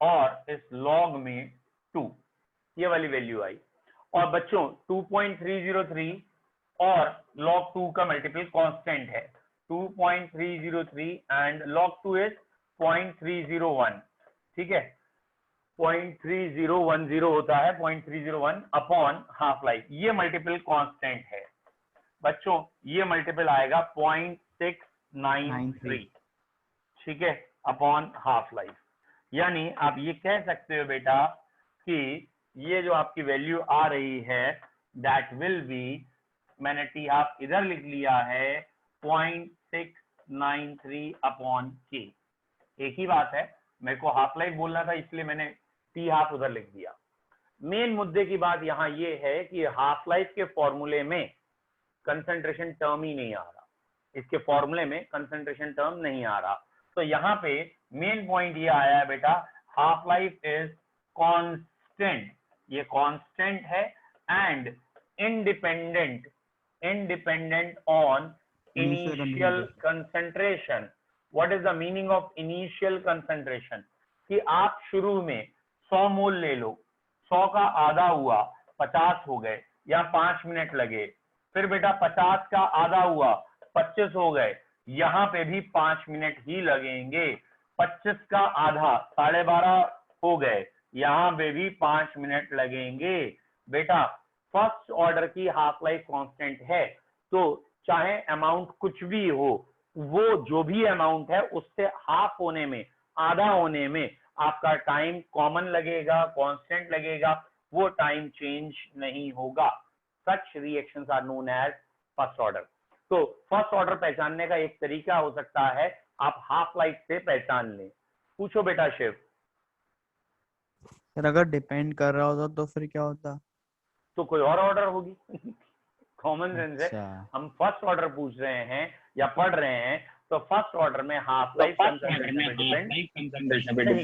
Speaker 1: और इस लॉग में 2, ये वाली वैल्यू आई। और बच्चों 2.303 और log 2 का मल्टीपल कांस्टेंट है 2.303 एंड log 2 इज 0.301। ठीक है, 0.3010 होता है, 0.301 अपॉन हाफ लाइफ, ये मल्टीपल कांस्टेंट है बच्चों, ये मल्टीपल आएगा 0.693। ठीक है, अपॉन हाफ लाइफ। यानी आप ये कह सकते हो बेटा कि ये जो आपकी वैल्यू आ रही है दैट विल बी, मैंने टी हाफ इधर लिख लिया है 0.693 अपॉन के। एक ही बात है, मेरे को हाफ लाइफ बोलना था इसलिए मैंने टी हाफ उधर लिख दिया। मेन मुद्दे की बात यहाँ ये है कि हाफ लाइफ के फॉर्मूले में कंसंट्रेशन टर्म ही नहीं आ रहा, इसके फॉर्मूले में कंसंट्रेशन टर्म नहीं आ रहा। तो यहाँ पे मेन पॉइंट ये आया है बेटा, हाफ लाइफ इज कांस्टेंट, ये कांस्टेंट है and independent on initial concentration. What is the meaning of initial concentration? कि आप शुरू में 100 मोल ले लो, 100 का आधा हुआ 50 हो गए या 5 मिनट लगे, फिर बेटा 50 का आधा हुआ 25 हो गए, यहाँ पे भी 5 मिनट ही लगेंगे। 25 का आधा 12.5 हो गए, यहाँ पे भी 5 मिनट लगेंगे। बेटा फर्स्ट ऑर्डर की हाफ लाइफ कांस्टेंट है, तो चाहे अमाउंट कुछ भी हो, वो जो भी अमाउंट है उससे हाफ होने में, आधा होने में आपका टाइम कॉमन लगेगा, कांस्टेंट लगेगा, वो टाइम चेंज नहीं होगा। Such reactions are known as first order. तो फर्स्ट ऑर्डर पहचानने का एक तरीका हो सकता है आप हाफ लाइफ से पहचान लें। पूछो बेटा शिव।
Speaker 2: सर अगर डिपेंड कर रहा होता तो फिर क्या होता?
Speaker 1: तो कोई और ऑर्डर होगी। कॉमन सेंस है,
Speaker 2: अच्छा,
Speaker 1: हम फर्स्ट ऑर्डर पूछ रहे हैं या पढ़ रहे हैं, तो फर्स्ट ऑर्डर में हाफ लाइफ कंसंट्रेशन पे डिपेंड नहीं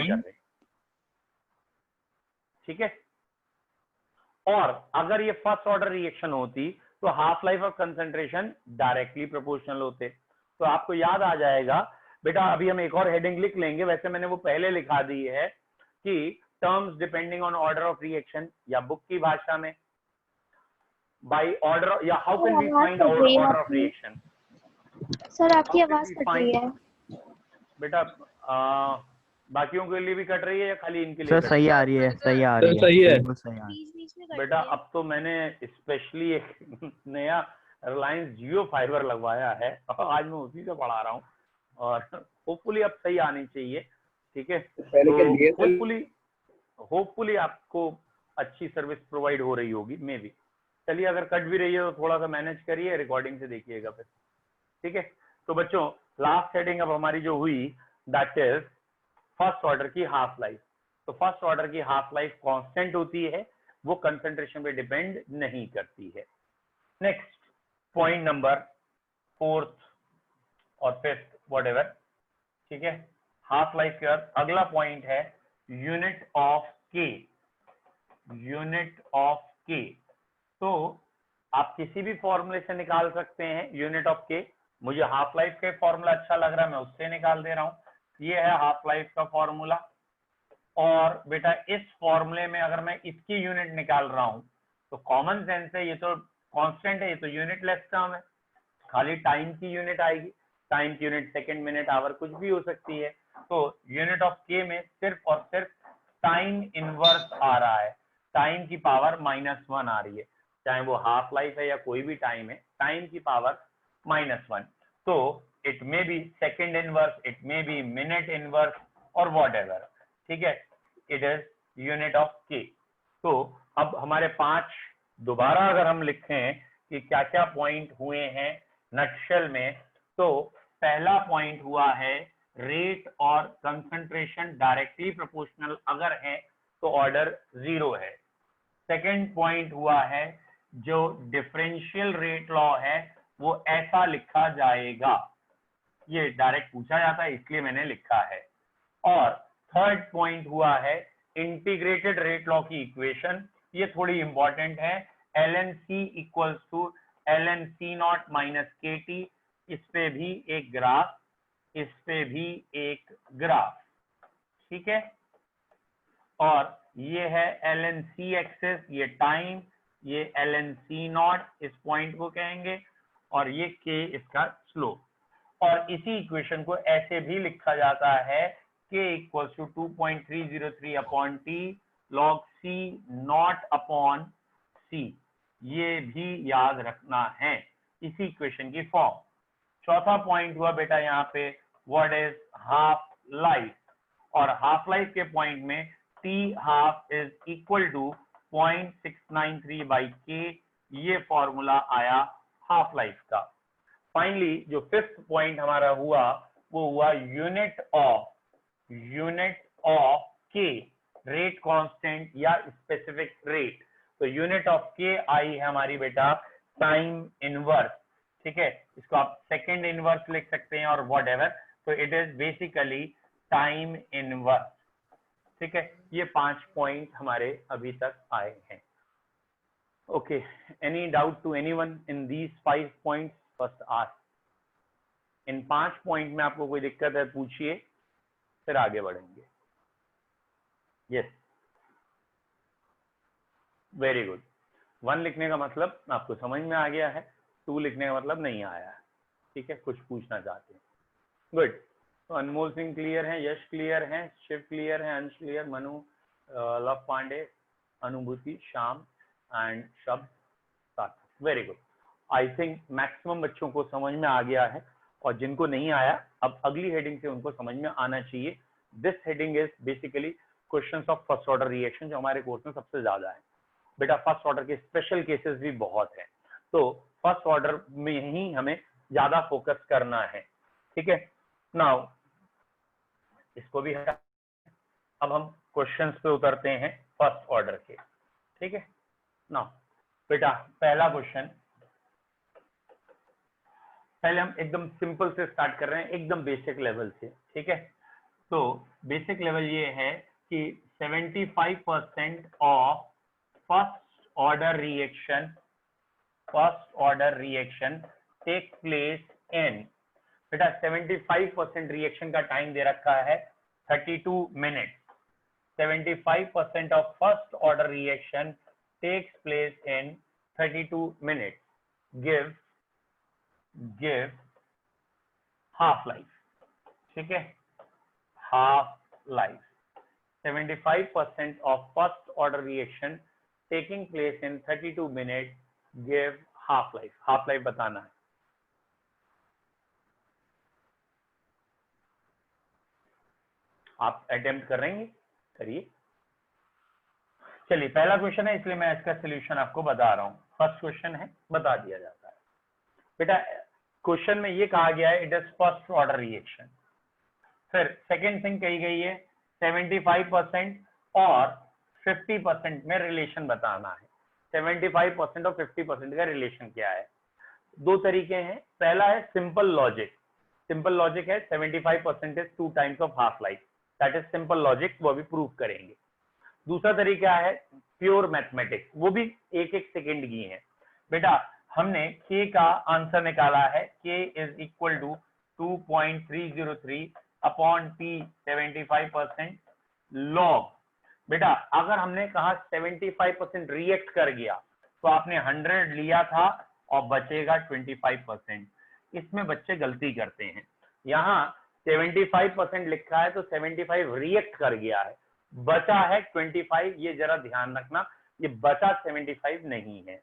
Speaker 1: कर रहे। ठीक है, और अगर ये फर्स्ट ऑर्डर रिएक्शन होती तो हाफ लाइफ और कंसंट्रेशन डायरेक्टली प्रोपोर्शनल होते। तो आपको याद आ जाएगा बेटा, अभी हम एक और हेडिंग लिख लेंगे, वैसे मैंने वो पहले लिखा दी है कि terms depending on order of reaction, या बुक की भाषा में बाय ऑर्डर, या how can we find order of reaction.
Speaker 4: Sir आपकी आवाज कट रही है।
Speaker 1: बेटा बाकियों के लिए भी कट रही है या खाली इनके लिए?
Speaker 2: सर सही आ रही है, सही आ रही है, बिल्कुल सही आ रही है।
Speaker 4: बीच बीच में कट
Speaker 1: बेटा
Speaker 4: रही है।
Speaker 1: अब तो मैंने स्पेशली एक नया रिलायंस जियो फाइबर लगवाया है, आज मैं उसी से पढ़ा रहा हूँ, और होपफुली अब सही आनी चाहिए। ठीक है, तो होपफुली आपको अच्छी सर्विस प्रोवाइड हो रही होगी, मे बी। चलिए, अगर कट भी रही है तो थोड़ा सा मैनेज करिए, रिकॉर्डिंग से देखिएगा फिर। ठीक है, तो बच्चों लास्ट हेडिंग अब हमारी जो हुई, दैट इज फर्स्ट ऑर्डर की हाफ लाइफ। तो फर्स्ट ऑर्डर की हाफ लाइफ कांस्टेंट होती है, वो कंसंट्रेशन पे डिपेंड नहीं करती है। नेक्स्ट पॉइंट नंबर 4th और 5th व्हाटएवर। ठीक है, हाफ लाइफ का अगला पॉइंट है यूनिट ऑफ के। यूनिट ऑफ के, तो आप किसी भी फॉर्मूले से निकाल सकते हैं यूनिट ऑफ के। मुझे हाफ लाइफ का फॉर्मूला अच्छा लग रहा है, मैं उससे निकाल दे रहा हूं। ये है हाफ लाइफ का फॉर्मूला, और बेटा इस फॉर्मूले में अगर मैं इसकी यूनिट निकाल रहा हूं तो कॉमन सेंस है, ये तो कांस्टेंट है, ये तो यूनिट लेस टर्म है, खाली टाइम की यूनिट आएगी। टाइम की यूनिट सेकंड, मिनट, आवर कुछ भी हो सकती है। तो यूनिट ऑफ के में सिर्फ और सिर्फ टाइम इनवर्स आ रहा है, टाइम की पावर -1 आ रही है, चाहे वो हाफ लाइफ है या कोई भी टाइम है, टाइम की पावर -1। तो it may be second inverse, it may be minute inverse और व्हाटएवर। ठीक है, इट इज यूनिट ऑफ के। तो अब हमारे 5 दोबारा अगर हम लिखें कि क्या क्या पॉइंट हुए हैं नटशेल में, तो पहला पॉइंट हुआ है रेट और कंसंट्रेशन डायरेक्टली प्रोपोर्शनल अगर है तो ऑर्डर 0 है। सेकंड पॉइंट हुआ है जो डिफरेंशियल रेट लॉ है वो ऐसा लिखा जाएगा, ये डायरेक्ट पूछा जाता है इसलिए मैंने लिखा है। और थर्ड पॉइंट हुआ है इंटीग्रेटेड रेट लॉ की इक्वेशन, ये थोड़ी इंपॉर्टेंट है, LNC equals to LNC0 minus KT। इस पे भी एक ग्राफ, इस पे भी एक ग्राफ। ठीक है, और ये है LNC एक्सेस, ये टाइम, ये LNC0 इस पॉइंट को कहेंगे, और ये K इसका स्लोप। और इसी इक्वेशन को ऐसे भी लिखा जाता है K equals to 2.303 upon T log C not upon C। ये भी याद रखना है इसी इक्वेशन की फॉर्म। चौथा पॉइंट हुआ बेटा यहाँ पे व्हाट इज हाफ लाइफ, और हाफ लाइफ के पॉइंट में T half is equal to 0.693 by K, ये फॉर्मूला आया हाफ लाइफ का। फाइनली जो 5th पॉइंट हमारा हुआ वो हुआ unit of K, rate constant या स्पेसिफिक रेट। तो यूनिट ऑफ के आई है हमारी बेटा टाइम इनवर्स। ठीक है, इसको आप सेकंड इनवर्स लिख सकते हैं और व्हाटएवर, तो it is basically time inverse. ठीक है, ये 5 पॉइंट हमारे अभी तक आए हैं। Okay, any doubt to anyone in these 5 points? First ask. इन 5 पॉइंट में आपको कोई दिक्कत है पूछिए, फिर आगे बढ़ेंगे। Yes, very good. 1 लिखने का मतलब आपको समझ में आ गया है, 2 लिखने का मतलब नहीं आया है। ठीक है, कुछ पूछना चाहते हैं। गुड, तो अनमोल सिंह क्लियर है, यश क्लियर है, शिव क्लियर है, अंश क्लियर, मनु, लव पांडे, अनुभूति, श्याम एंड शब्द सार्थक। Very good, I think maximum बच्चों को समझ में आ गया है। और जिनको नहीं आया अब अगली हेडिंग से उनको समझ में आना चाहिए। This heading is basically questions of first order reaction, जो हमारे कोर्स में सबसे ज्यादा है। बेटा फर्स्ट ऑर्डर के स्पेशल केसेस भी बहुत है, तो फर्स्ट ऑर्डर में ही हमें ज्यादा फोकस करना है। ठीक है, नाउ इसको भी हटा, अब हम क्वेश्चंस पे उतरते हैं फर्स्ट ऑर्डर के। ठीक है, नाउ बेटा पहला क्वेश्चन, पहले हम एकदम सिंपल से स्टार्ट कर रहे हैं, एकदम बेसिक लेवल से। ठीक है, तो बेसिक लेवल ये है कि 75% of first order reaction take place in, बेटा 75% रिएक्शन का टाइम दे रखा है 32 minute. 75% of first order reaction takes place in 32 minute. Give half life. ठीक है, half life 75% of first order reaction taking place in 32 minutes give half life। Half life बताना है। आप अटेम्प्ट कर रहे हैं, करिए। चलिए पहला क्वेश्चन है इसलिए मैं इसका सोल्यूशन आपको बता रहा हूं। फर्स्ट क्वेश्चन है, बता दिया जाता है। बेटा क्वेश्चन में ये कहा गया है it is first order reaction. फिर सेकेंड थिंग कही गई है 75% और 50% में रिलेशन बताना है। 75% और 50% का रिलेशन क्या है? दो तरीके हैं। पहला है सिंपल लॉजिक। सिंपल लॉजिक है 75% is 2 times of half life, that is simple logic, वो भी प्रूव करेंगे। दूसरा तरीका है प्योर मैथमेटिक्स, वो भी एक एक सेकेंड की है। बेटा हमने k का आंसर निकाला है, k is equal to 2.303 upon t 75% log. बेटा अगर हमने कहा 75% रिएक्ट कर गया तो आपने 100 लिया था और बचेगा 25%। इसमें बच्चे गलती करते हैं, यहाँ 75% लिखा है तो 75 रिएक्ट कर गया है, बचा है 25। ये जरा ध्यान रखना, ये बचा 75 नहीं है।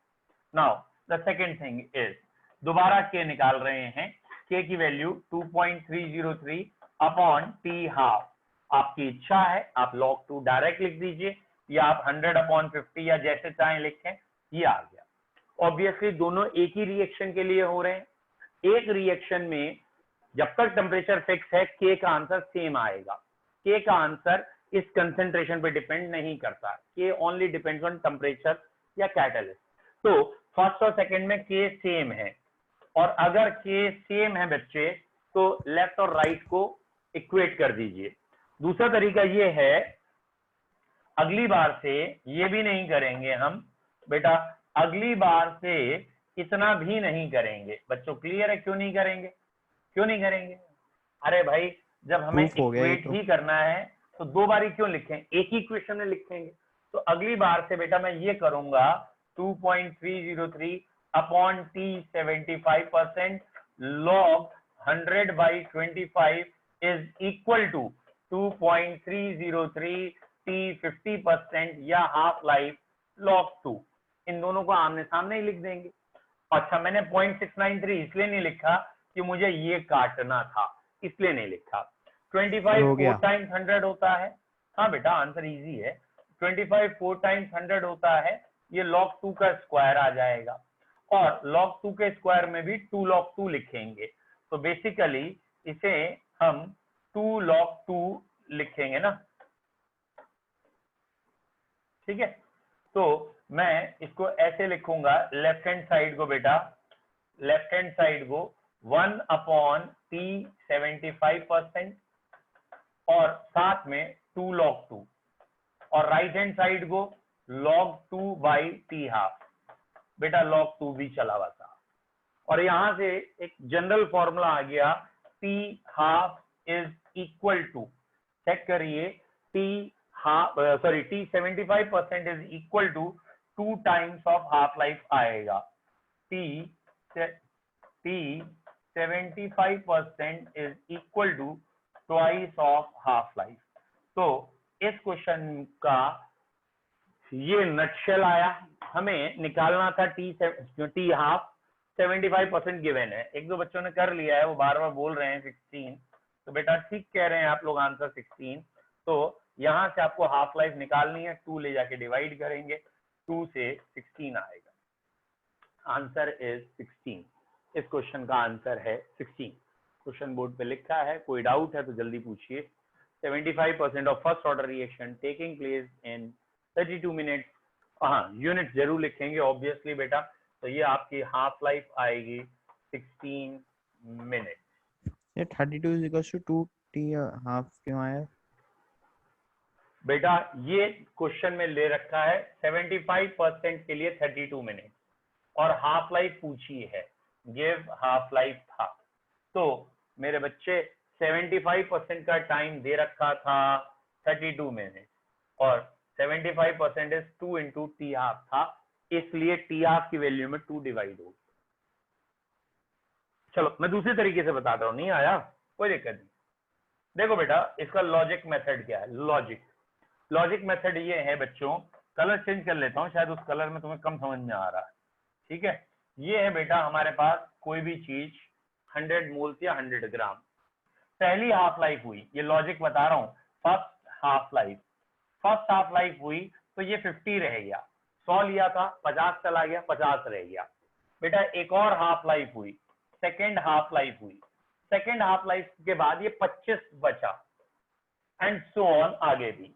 Speaker 1: Now the second thing is, दोबारा k निकाल रहे हैं, k की वैल्यू 2.303 अपॉन t हाफ। आपकी इच्छा है आप log 2 डायरेक्ट लिख दीजिए या आप 100 अपॉन 50 या जैसे चाहें लिखें, ये आ गया। ऑब्वियसली दोनों एक ही रिएक्शन के लिए हो रहे हैं। एक रिएक्शन में जब तक टेम्परेचर फिक्स है k का आंसर सेम आएगा। k का आंसर इस कंसेंट्रेशन पे डिपेंड नहीं करता, k only depends on temperature या कैटलिस्ट। तो फर्स्ट और सेकंड में k सेम है, और अगर k सेम है बच्चे तो लेफ्ट और राइट को इक्वेट कर दीजिए। दूसरा तरीका ये है, अगली बार से ये भी नहीं करेंगे हम, बेटा अगली बार से इतना भी नहीं करेंगे। बच्चों क्लियर है क्यों नहीं करेंगे? क्यों नहीं करेंगे? अरे भाई जब हमें इक्वेट ही करना है तो दो बारी क्यों लिखें, एक ही क्वेश्चन में लिखेंगे। तो अगली बार से बेटा मैं ये करूंगा 2.303 upon t 75% log 100/25 is equal to 2.303 t 50% या हाफ लाइफ log 2। इन दोनों को आमने सामने ही लिख देंगे। अच्छा मैंने 0.693 इसलिए नहीं लिखा कि मुझे ये काटना था, इसलिए नहीं लिखा। 25 4 टाइम्स 100 होता है। हाँ बेटा आंसर इजी है। 25 4 टाइम्स 100 होता है, ये log 2 का स्क्वायर आ जाएगा, और log 2 के स्क्वायर में भी 2 log 2 लिखेंगे। तो बेसिकली इसे हम 2 log 2 लिखेंगे ना, ठीक है। तो मैं इसको ऐसे लिखूंगा, लेफ्ट हैंड साइड को बेटा, लेफ्ट हैंड साइड को 1 अपॉन t 75% और साथ में 2 log 2, और राइट हैंड साइड को log 2 बाई t हाफ। बेटा log 2 भी चला हुआ था, और यहां से एक जनरल फॉर्मूला आ गया, t half is equal to, check करिए, t 75% is equal to 2 times of half life आएगा। t 75% is equal to twice of half life. तो इस क्वेश्चन का ये नटशेल आया। हमें निकालना था टी हाफ, 75% गिवन है। एक दो बच्चों ने कर लिया है, वो बार बार बोल रहे हैं 16, तो बेटा ठीक कह रहे हैं आप लोग, आंसर 16। तो यहां से आपको हाफ लाइफ निकालनी है, 2 ले जाके डिवाइड करेंगे, 2 से 16 आएगा। Answer is 16। इस क्वेश्चन का आंसर है 16। क्वेश्चन बोर्ड पे लिखा है, कोई डाउट है तो जल्दी पूछिए। 75% of first order reaction taking place in 32 minutes. हाँ, यूनिट जरूर लिखेंगे ऑब्वियसली बेटा। तो ये आपकी हाफ लाइफ आएगी 16 मिनट।
Speaker 2: ये 32 is equals to 2t half क्यों आया?
Speaker 1: बेटा ये क्वेश्चन में ले रखा है 75% के लिए 32 मिनट और हाफ लाइफ पूछी है, गिव हाफ लाइफ था। तो मेरे बच्चे 75% का टाइम दे रखा था 32 मिनट और 75% इज 2 इंटू टी हाफ था, इसलिए टी हाफ की वैल्यू में 2 डिवाइड हो। चलो मैं दूसरे तरीके से बताता हूँ, नहीं आया कोई दिक्कत नहीं। देखो बेटा इसका लॉजिक मेथड क्या है। लॉजिक मेथड ये है बच्चों, कलर चेंज कर लेता हूँ, शायद उस कलर में तुम्हें कम समझ में आ रहा है। ठीक है, ये है बेटा हमारे पास कोई भी चीज 100 मोल्स या 100 ग्राम, पहली हाफ लाइफ हुई, ये लॉजिक बता रहा हूँ। फर्स्ट हाफ लाइफ हुई तो ये 50 रह गया, 100 लिया था 50 चला गया, 50 रह गया। बेटा एक और हाफ लाइफ हुई, सेकेंड हाफ लाइफ हुई, सेकेंड हाफ लाइफ के बाद ये 25 बचा एंड सो ऑन आगे भी।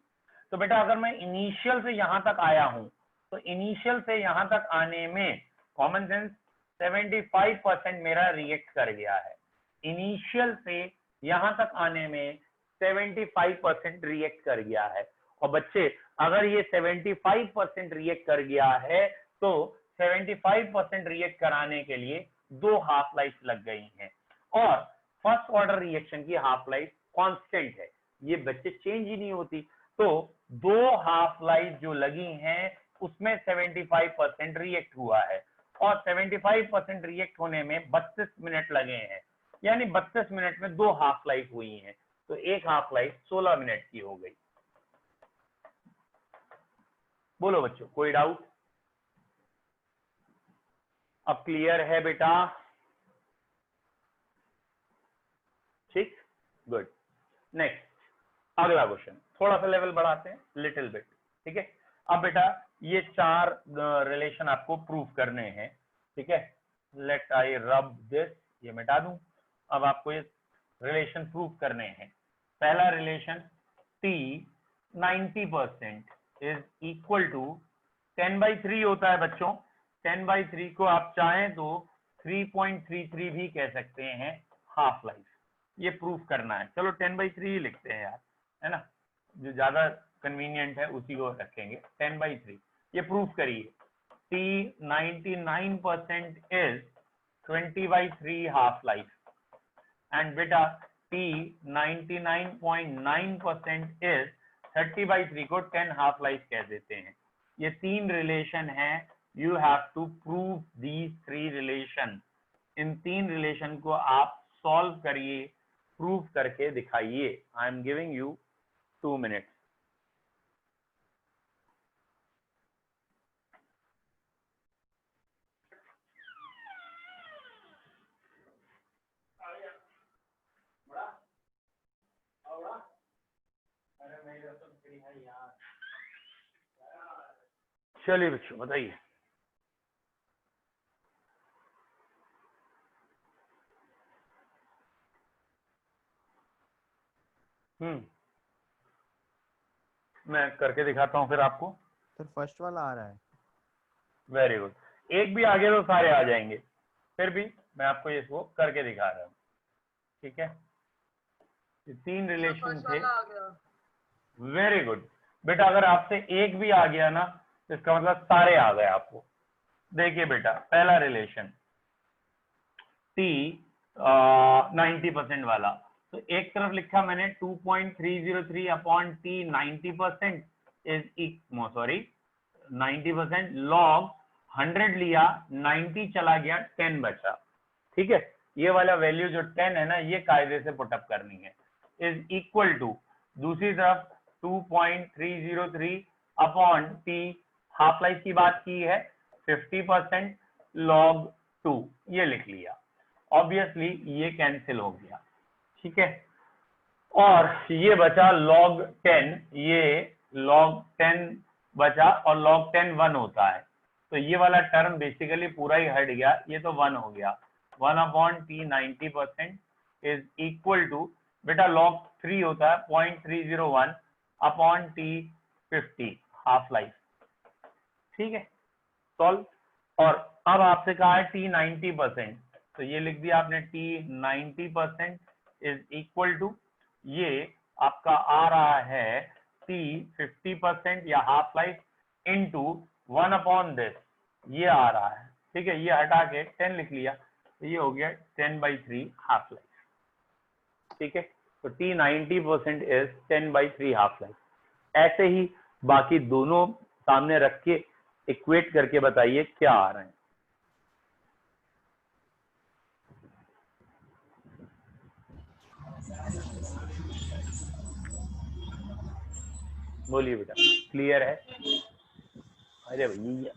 Speaker 1: तो बेटा अगर मैं इनिशियल से यहां तक आया हूं तो इनिशियल से यहां तक आने में कॉमन सेंस 75% मेरा रिएक्ट कर गया है। इनिशियल से यहां तक आने में 75% रिएक्ट कर गया है। और बच्चे अगर ये 75% रिएक्ट कर गया है तो 75% रिएक्ट कराने के लिए 2 हाफ लाइफ लग गई हैं और फर्स्ट ऑर्डर रिएक्शन की हाफ लाइफ कांस्टेंट है, ये बच्चे चेंज ही नहीं होती। तो 2 हाफ लाइफ जो लगी हैं उसमें 75% रिएक्ट हुआ है और 75% रिएक्ट होने में 32 मिनट लगे हैं, यानी 32 मिनट में 2 हाफ लाइफ हुई हैं, तो एक हाफ लाइफ 16 मिनट की हो गई। बोलो बच्चों कोई डाउट? अब क्लियर है बेटा? ठीक, गुड। नेक्स्ट अगला क्वेश्चन, थोड़ा सा लेवल बढ़ाते हैं, लिटिल बिट। ठीक है, अब बेटा ये 4 रिलेशन आपको प्रूव करने हैं। ठीक है, लेट आई रब दिस, ये मिटा दूं। अब आपको ये रिलेशन प्रूव करने हैं। पहला relation T 90% is equal to 10/3 होता है बच्चों। 10/3 को आप चाहें तो 3.33 भी कह सकते हैं हाफ लाइफ। ये प्रूफ करना है, चलो 10/3 ही लिखते हैं यार, है ना, जो ज्यादा कन्वीनियंट है उसी को रखेंगे 10/3। ये प्रूफ करिए। T 99% is 20/3 half life and बेटा T 99.9% इज 30/3 को 10 हाफ लाइफ कह देते हैं। ये 3 रिलेशन है, you have to prove these 3 relation. इन 3 रिलेशन को आप सॉल्व करिए, प्रूव करके दिखाइए। I am giving you 2 minutes. चलिए बच्चों बताइए। मैं करके दिखाता हूँ फिर आपको।
Speaker 2: सर फर्स्ट वाला आ रहा है।
Speaker 1: वेरी गुड, एक भी आगे तो सारे आ जाएंगे, फिर भी मैं आपको इसको करके दिखा रहा हूँ। ठीक है, ये 3 रिलेशन थे। वेरी गुड बेटा, अगर आपसे एक भी आ गया ना तो इसका मतलब सारे आ गए आपको। देखिए बेटा पहला रिलेशन T 90% वाला, तो एक तरफ लिखा मैंने 2.303 upon T 90% is sorry 90% log 100 लिया, 90 चला गया, 10 बचा। ठीक है, ये वाला वैल्यू जो 10 है ना, ये कायदे से पुटअप करनी है। इज इक्वल टू दूसरी तरफ 2.303 अपॉन T हाफ लाइफ की बात की है 50% लॉग 2, ये लिख लिया। ऑब्वियसली ये कैंसिल हो गया, ठीक है। और ये बचा log 10, ये log 10 बचा, और log 10 1 होता है, तो ये वाला टर्म बेसिकली पूरा ही हट गया, ये तो 1 हो गया। 1/t 90% इज इक्वल टू, बेटा log 3 होता है 0.301 अपॉन t 50 हाफ लाइफ, ठीक है, सॉल्व। और अब आपसे कहा है t 90%, तो ये लिख दिया आपने, t 90% इज इक्वल टू, ये आपका आ रहा है t 50% या हाफ लाइफ इंटू 1/this, ये आ रहा है, ठीक है। ये हटा के 10 लिख लिया, तो ये हो गया 10/3 हाफ लाइफ, ठीक है। तो t 90% इज 10/3 हाफ लाइफ। ऐसे ही बाकी दोनों सामने रख के इक्वेट करके बताइए क्या आ रहे हैं। बोलिए बेटा, क्लियर है? अरे भैया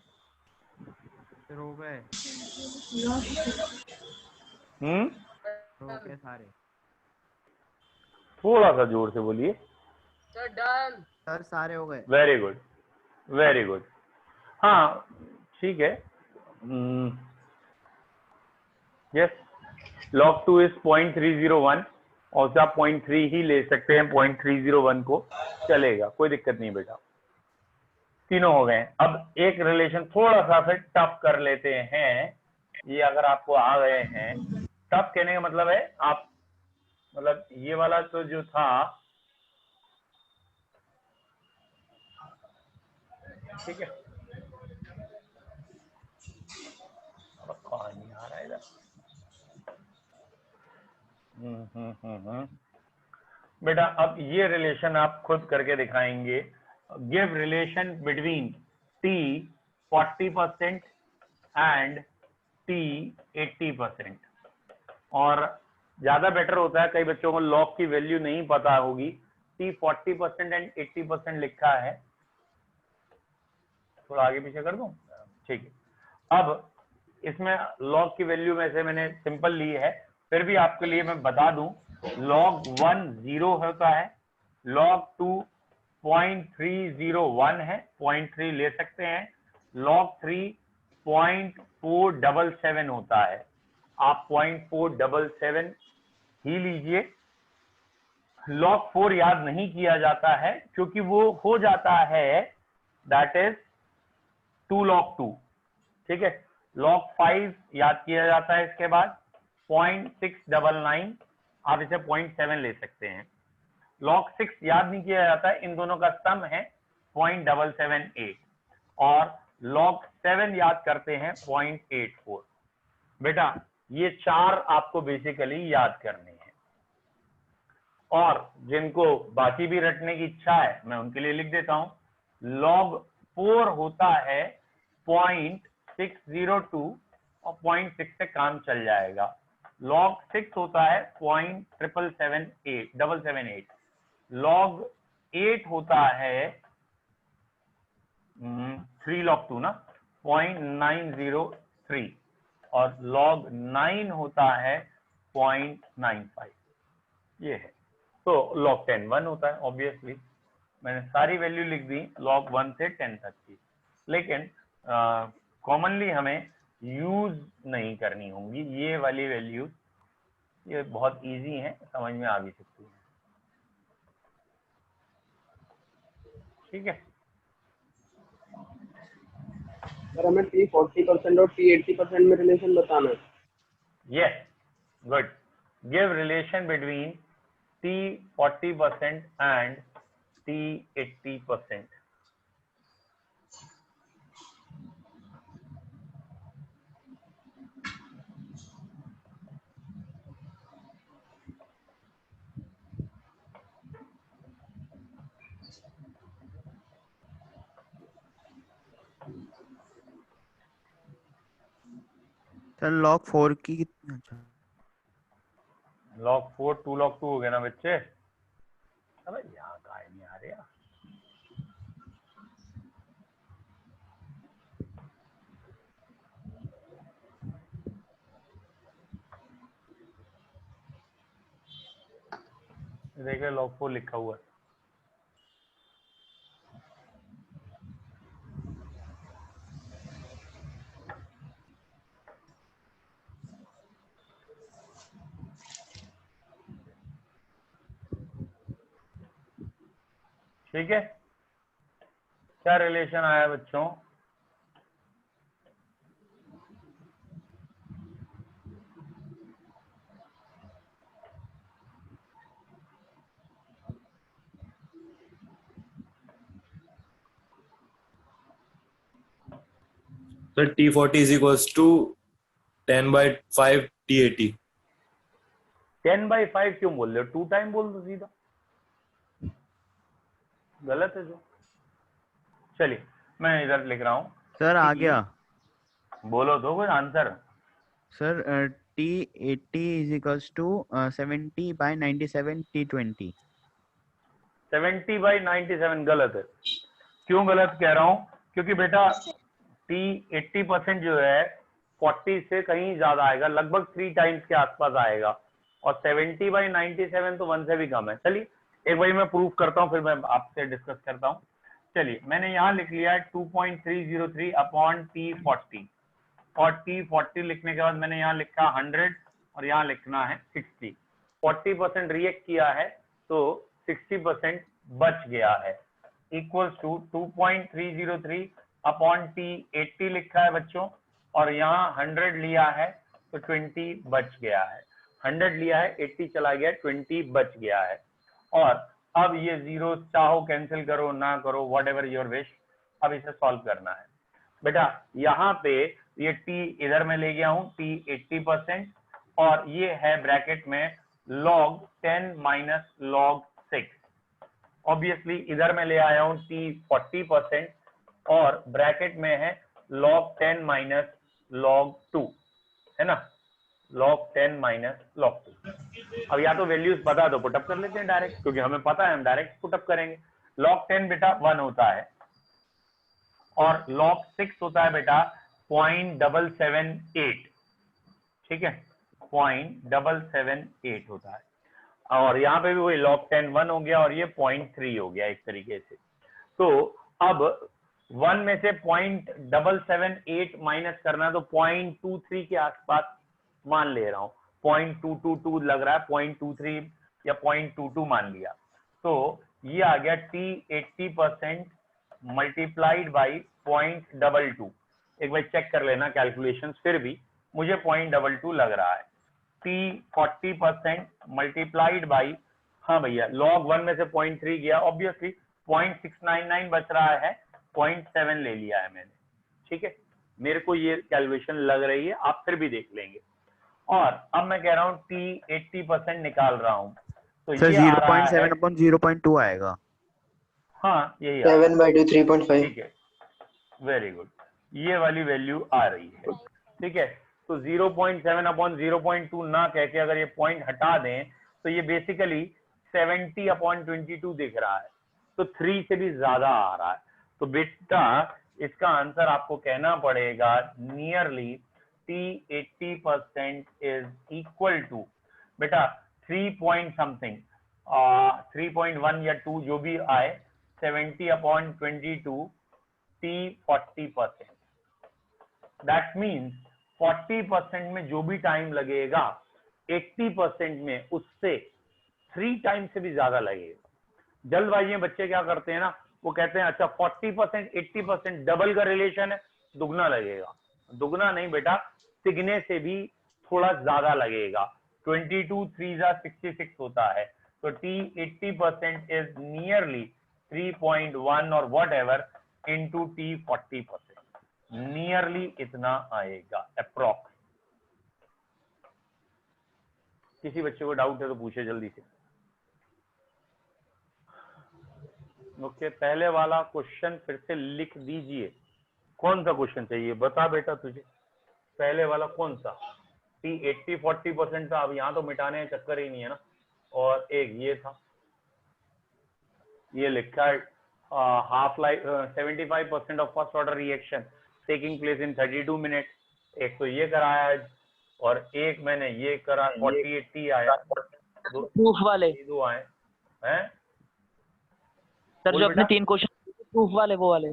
Speaker 2: रो गए सारे।
Speaker 1: थोड़ा सा जोर से बोलिए।
Speaker 5: Sir done.
Speaker 2: सर सारे हो गए।
Speaker 1: Very good, very good. हाँ ठीक है। यस, log 2 इज 0.301, और उससे आप 0.3 ही ले सकते हैं, 0.301 को चलेगा, कोई दिक्कत नहीं बेटा। तीनों हो गए। अब एक रिलेशन थोड़ा सा फिर टफ कर लेते हैं, ये अगर आपको आ गए हैं। टफ कहने का मतलब है आप, मतलब ये वाला तो जो था, ठीक है, अब कहाँ नहीं आ रहा है इधर। बेटा अब ये रिलेशन आप खुद करके दिखाएंगे। Give relation between t 40% and t 80%। और ज्यादा बेटर होता है, कई बच्चों को लॉग की वैल्यू नहीं पता होगी, t 40% एंड 80% लिखा है, थोड़ा आगे पीछे कर दूं, ठीक है। अब इसमें लॉग की वैल्यू में से मैंने सिंपल ली है, फिर भी आपके लिए मैं बता दूं, log 1 0 होता है, log 2 0.301 है, 0.3 ले सकते हैं, log 3 0.477 होता है, आप 0.477 ही लीजिए। log 4 याद नहीं किया जाता है क्योंकि वो हो जाता है, दैट इज 2 log 2, ठीक है। log 5 याद किया जाता है, इसके बाद 0.699, आप इसे 0.7 ले सकते हैं। log 6 याद नहीं किया जाता है, इन दोनों का सम है 0.778, और log 7 याद करते हैं 0.84। बेटा ये चार आपको बेसिकली याद करने हैं, और जिनको बाकी भी रटने की इच्छा है मैं उनके लिए लिख देता हूं। log 4 होता है 0.602, और 0.6 से काम चल जाएगा। log 6 होता है 0.778, log 8 होता है 3 log 2 ना, 0.903, और log 9 होता है 0.95, ये है। तो log 10 1 होता है, ऑब्वियसली मैंने सारी वैल्यू लिख दी log 1 से 10 तक की, लेकिन कॉमनली हमें यूज नहीं करनी होंगी ये वाली वैल्यू, ये बहुत इजी है, समझ में आ भी सकती है, ठीक है।
Speaker 6: सर हमें t 40% और t 80% में रिलेशन बताना है।
Speaker 1: Yes, good. Give relation between t 40% and t 80%।
Speaker 2: Sir log 4 की कितनी, अच्छा
Speaker 1: log 4 2 log 2 हो गया ना बच्चे। अबे यहाँ कहाँ नहीं आ रहे यार। देख ले log 4 लिखा हुआ है। ठीक है, क्या रिलेशन आया बच्चों?
Speaker 7: So T40 is equals to 10/5 T80.
Speaker 1: 10/5 क्यों बोल रहे हो? 2 टाइम बोल दो सीधा, गलत है जो। चलिए मैं इधर लिख रहा हूँ।
Speaker 2: सर आ गया।
Speaker 1: बोलो तो कुछ answer.
Speaker 2: Sir T80 is equals to 70/97 T20।
Speaker 1: 70/97 गलत है। क्यों गलत कह रहा हूँ? क्योंकि बेटा T80% जो है 40 से कहीं ज्यादा आएगा, लगभग 3 टाइम्स के आसपास आएगा, और 70/97 तो 1 से भी कम है। चलिए एक बार मैं प्रूफ करता हूँ, फिर मैं आपसे डिस्कस करता हूँ। चलिए मैंने यहाँ लिख लिया है 2.303 अपॉन T40, और T40 लिखने के बाद मैंने यहाँ लिखा 100 और यहाँ लिखना है 60। 40% रिएक्ट किया है तो 60% बच गया है, इक्वल्स टू 2.303 अपॉन T80 लिखा है बच्चों, और यहाँ 100 लिया है तो 20 बच गया है। 100 लिया है, 80 चला गया, 20 बच गया है। और अब ये जीरो चाहो कैंसिल करो ना करो, वॉट एवर योर विश, अब इसे सॉल्व करना है। बेटा यहाँ पे ये T इधर में ले गया हूँ, T 80%, और ये है ब्रैकेट में log 10 माइनस log 6। ऑब्वियसली इधर में ले आया हूँ T 40%, और ब्रैकेट में है log 10 माइनस log 2, है ना, log 10 माइनस log 2। अब या तो वैल्यूज बता दो, पुटअप कर लेते हैं डायरेक्ट, क्योंकि हमें पता है हम डायरेक्ट पुटअप करेंगे। log 10 बेटा 1 होता है, और log 6 होता है बेटा 0.778, ठीक है, 0.778 होता है। और यहाँ पे भी वही log 10 1 हो गया, और ये 0.3 हो गया एक तरीके से। तो अब 1 में से 0.778 माइनस करना, तो 0.23 के आसपास मान ले रहा हूँ, 0.222 लग रहा है, 0.23 या 0.22 मान लिया। तो ये आ गया T 80% मल्टीप्लाइड बाई 0.22। एक बार चेक कर लेना कैलकुलेशंस, फिर भी मुझे 0.22 लग रहा है। T 40% मल्टीप्लाइड बाई, हाँ भैया log 1 में से 0.3 गया, ऑब्वियसली 0.699 बच रहा है, 0.7 ले लिया है मैंने, ठीक है। मेरे को ये कैलकुलेशन लग रही है, आप फिर भी देख लेंगे। और अब मैं कह रहा हूँ T 80% निकाल रहा हूँ, तो
Speaker 2: सर
Speaker 1: ये आ रहा है
Speaker 2: 0.7 अपॉन 0.2 आएगा।
Speaker 1: हाँ यही
Speaker 6: 7/2 3.5।
Speaker 1: ठीक है, वेरी गुड, ये वाली वैल्यू आ रही है, ठीक है। तो 0.7 अपॉन 0.2 ना कह के अगर ये पॉइंट हटा दें तो ये बेसिकली 70/22 दिख रहा है, तो 3 से भी ज्यादा आ रहा है। तो बेटा इसका आंसर आपको कहना पड़ेगा nearly T 80% is equal to, बेटा 3 पॉइंट समथिंग, 3.1 या 2 जो भी आए, 70/22 T 40%। दैट मीन्स 40% में जो भी टाइम लगेगा 80% में उससे 3 टाइम से भी ज्यादा लगेगा। जल्दबाजी में बच्चे क्या करते हैं ना, वो कहते हैं अच्छा 40% 80% डबल का रिलेशन है, दुगना लगेगा। दुगना नहीं बेटा, तिगने से भी थोड़ा ज्यादा लगेगा। 22 3 66 होता है, तो T 80% इज नियरली 3.1 और what ever into T 40%, nearly इतना आएगा अप्रोक्स। किसी बच्चे को डाउट है तो पूछे जल्दी से। ओके, पहले वाला क्वेश्चन फिर से लिख दीजिए। कौन सा क्वेश्चन चाहिए बता बेटा तुझे, पहले वाला कौन सा? T 80-40% था, अब यहाँ तो मिटाने का चक्कर ही नहीं है ना। और एक ये था, ये लिखा है half life 75% of first order reaction taking place in 32 minute. एक तो ये कराया है, और एक मैंने ये करा 40-80 आया,
Speaker 5: प्रूफ वाले
Speaker 1: 2 आए। हैं?
Speaker 8: सर
Speaker 1: बोल
Speaker 8: जो अपने
Speaker 1: बेटा।
Speaker 8: 3 क्वेश्चन प्रूफ वाले वो वाले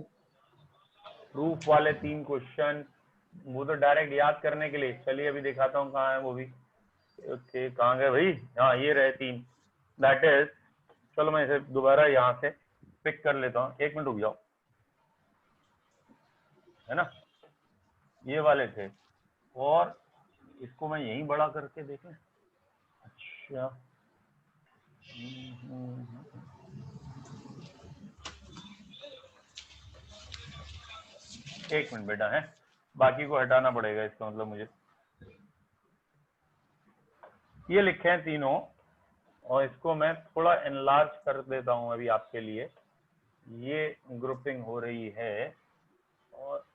Speaker 1: प्रूफ वाले 3 क्वेश्चन, वो तो डायरेक्ट याद करने के लिए, चलिए अभी दिखाता हूँ कहाँ है वो भी। ओके, कहाँ गए भाई? हाँ, ये रहे 3। दैट इज, चलो मैं इसे दोबारा यहाँ से पिक कर लेता हूँ, 1 मिनट रुक जाओ, है ना, ये वाले थे। और इसको मैं यहीं बड़ा करके देखें। अच्छा, एक मिनट बेटा, है बाकी को हटाना पड़ेगा, इसका मतलब मुझे ये लिखे हैं तीनों, और इसको मैं थोड़ा एनलार्ज कर देता हूं अभी आपके लिए। ये ग्रुपिंग हो रही है, और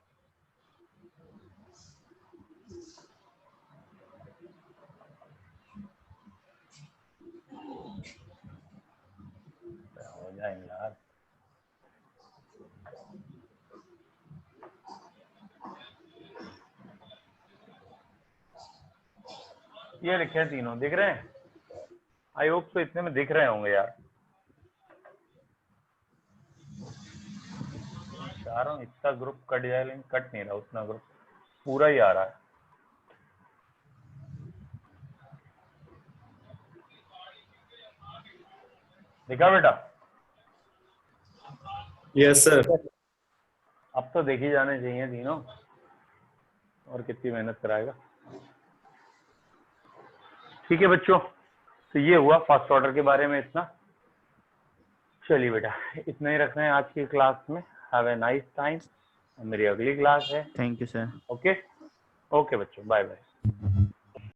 Speaker 1: हो जाए एनलार्ज। ये लिखे हैं तीनों, दिख रहे हैं? आई होप तो इतने में दिख रहे होंगे यार। चाह रहा हूँ इतना ग्रुप कट जाए, लेकिन कट नहीं रहा, उतना ग्रुप पूरा ही आ रहा है। दिखा बेटा?
Speaker 7: Yes sir.
Speaker 1: अब तो देखी जाने चाहिए तीनों, और कितनी मेहनत कराएगा। ठीक है बच्चों, तो ये हुआ फर्स्ट ऑर्डर के बारे में इतना। चलिए बेटा, इतना ही रखना है आज की क्लास में। Have a nice time. मेरी अगली क्लास है।
Speaker 2: Thank you sir.
Speaker 1: Okay okay बच्चों, बाय बाय।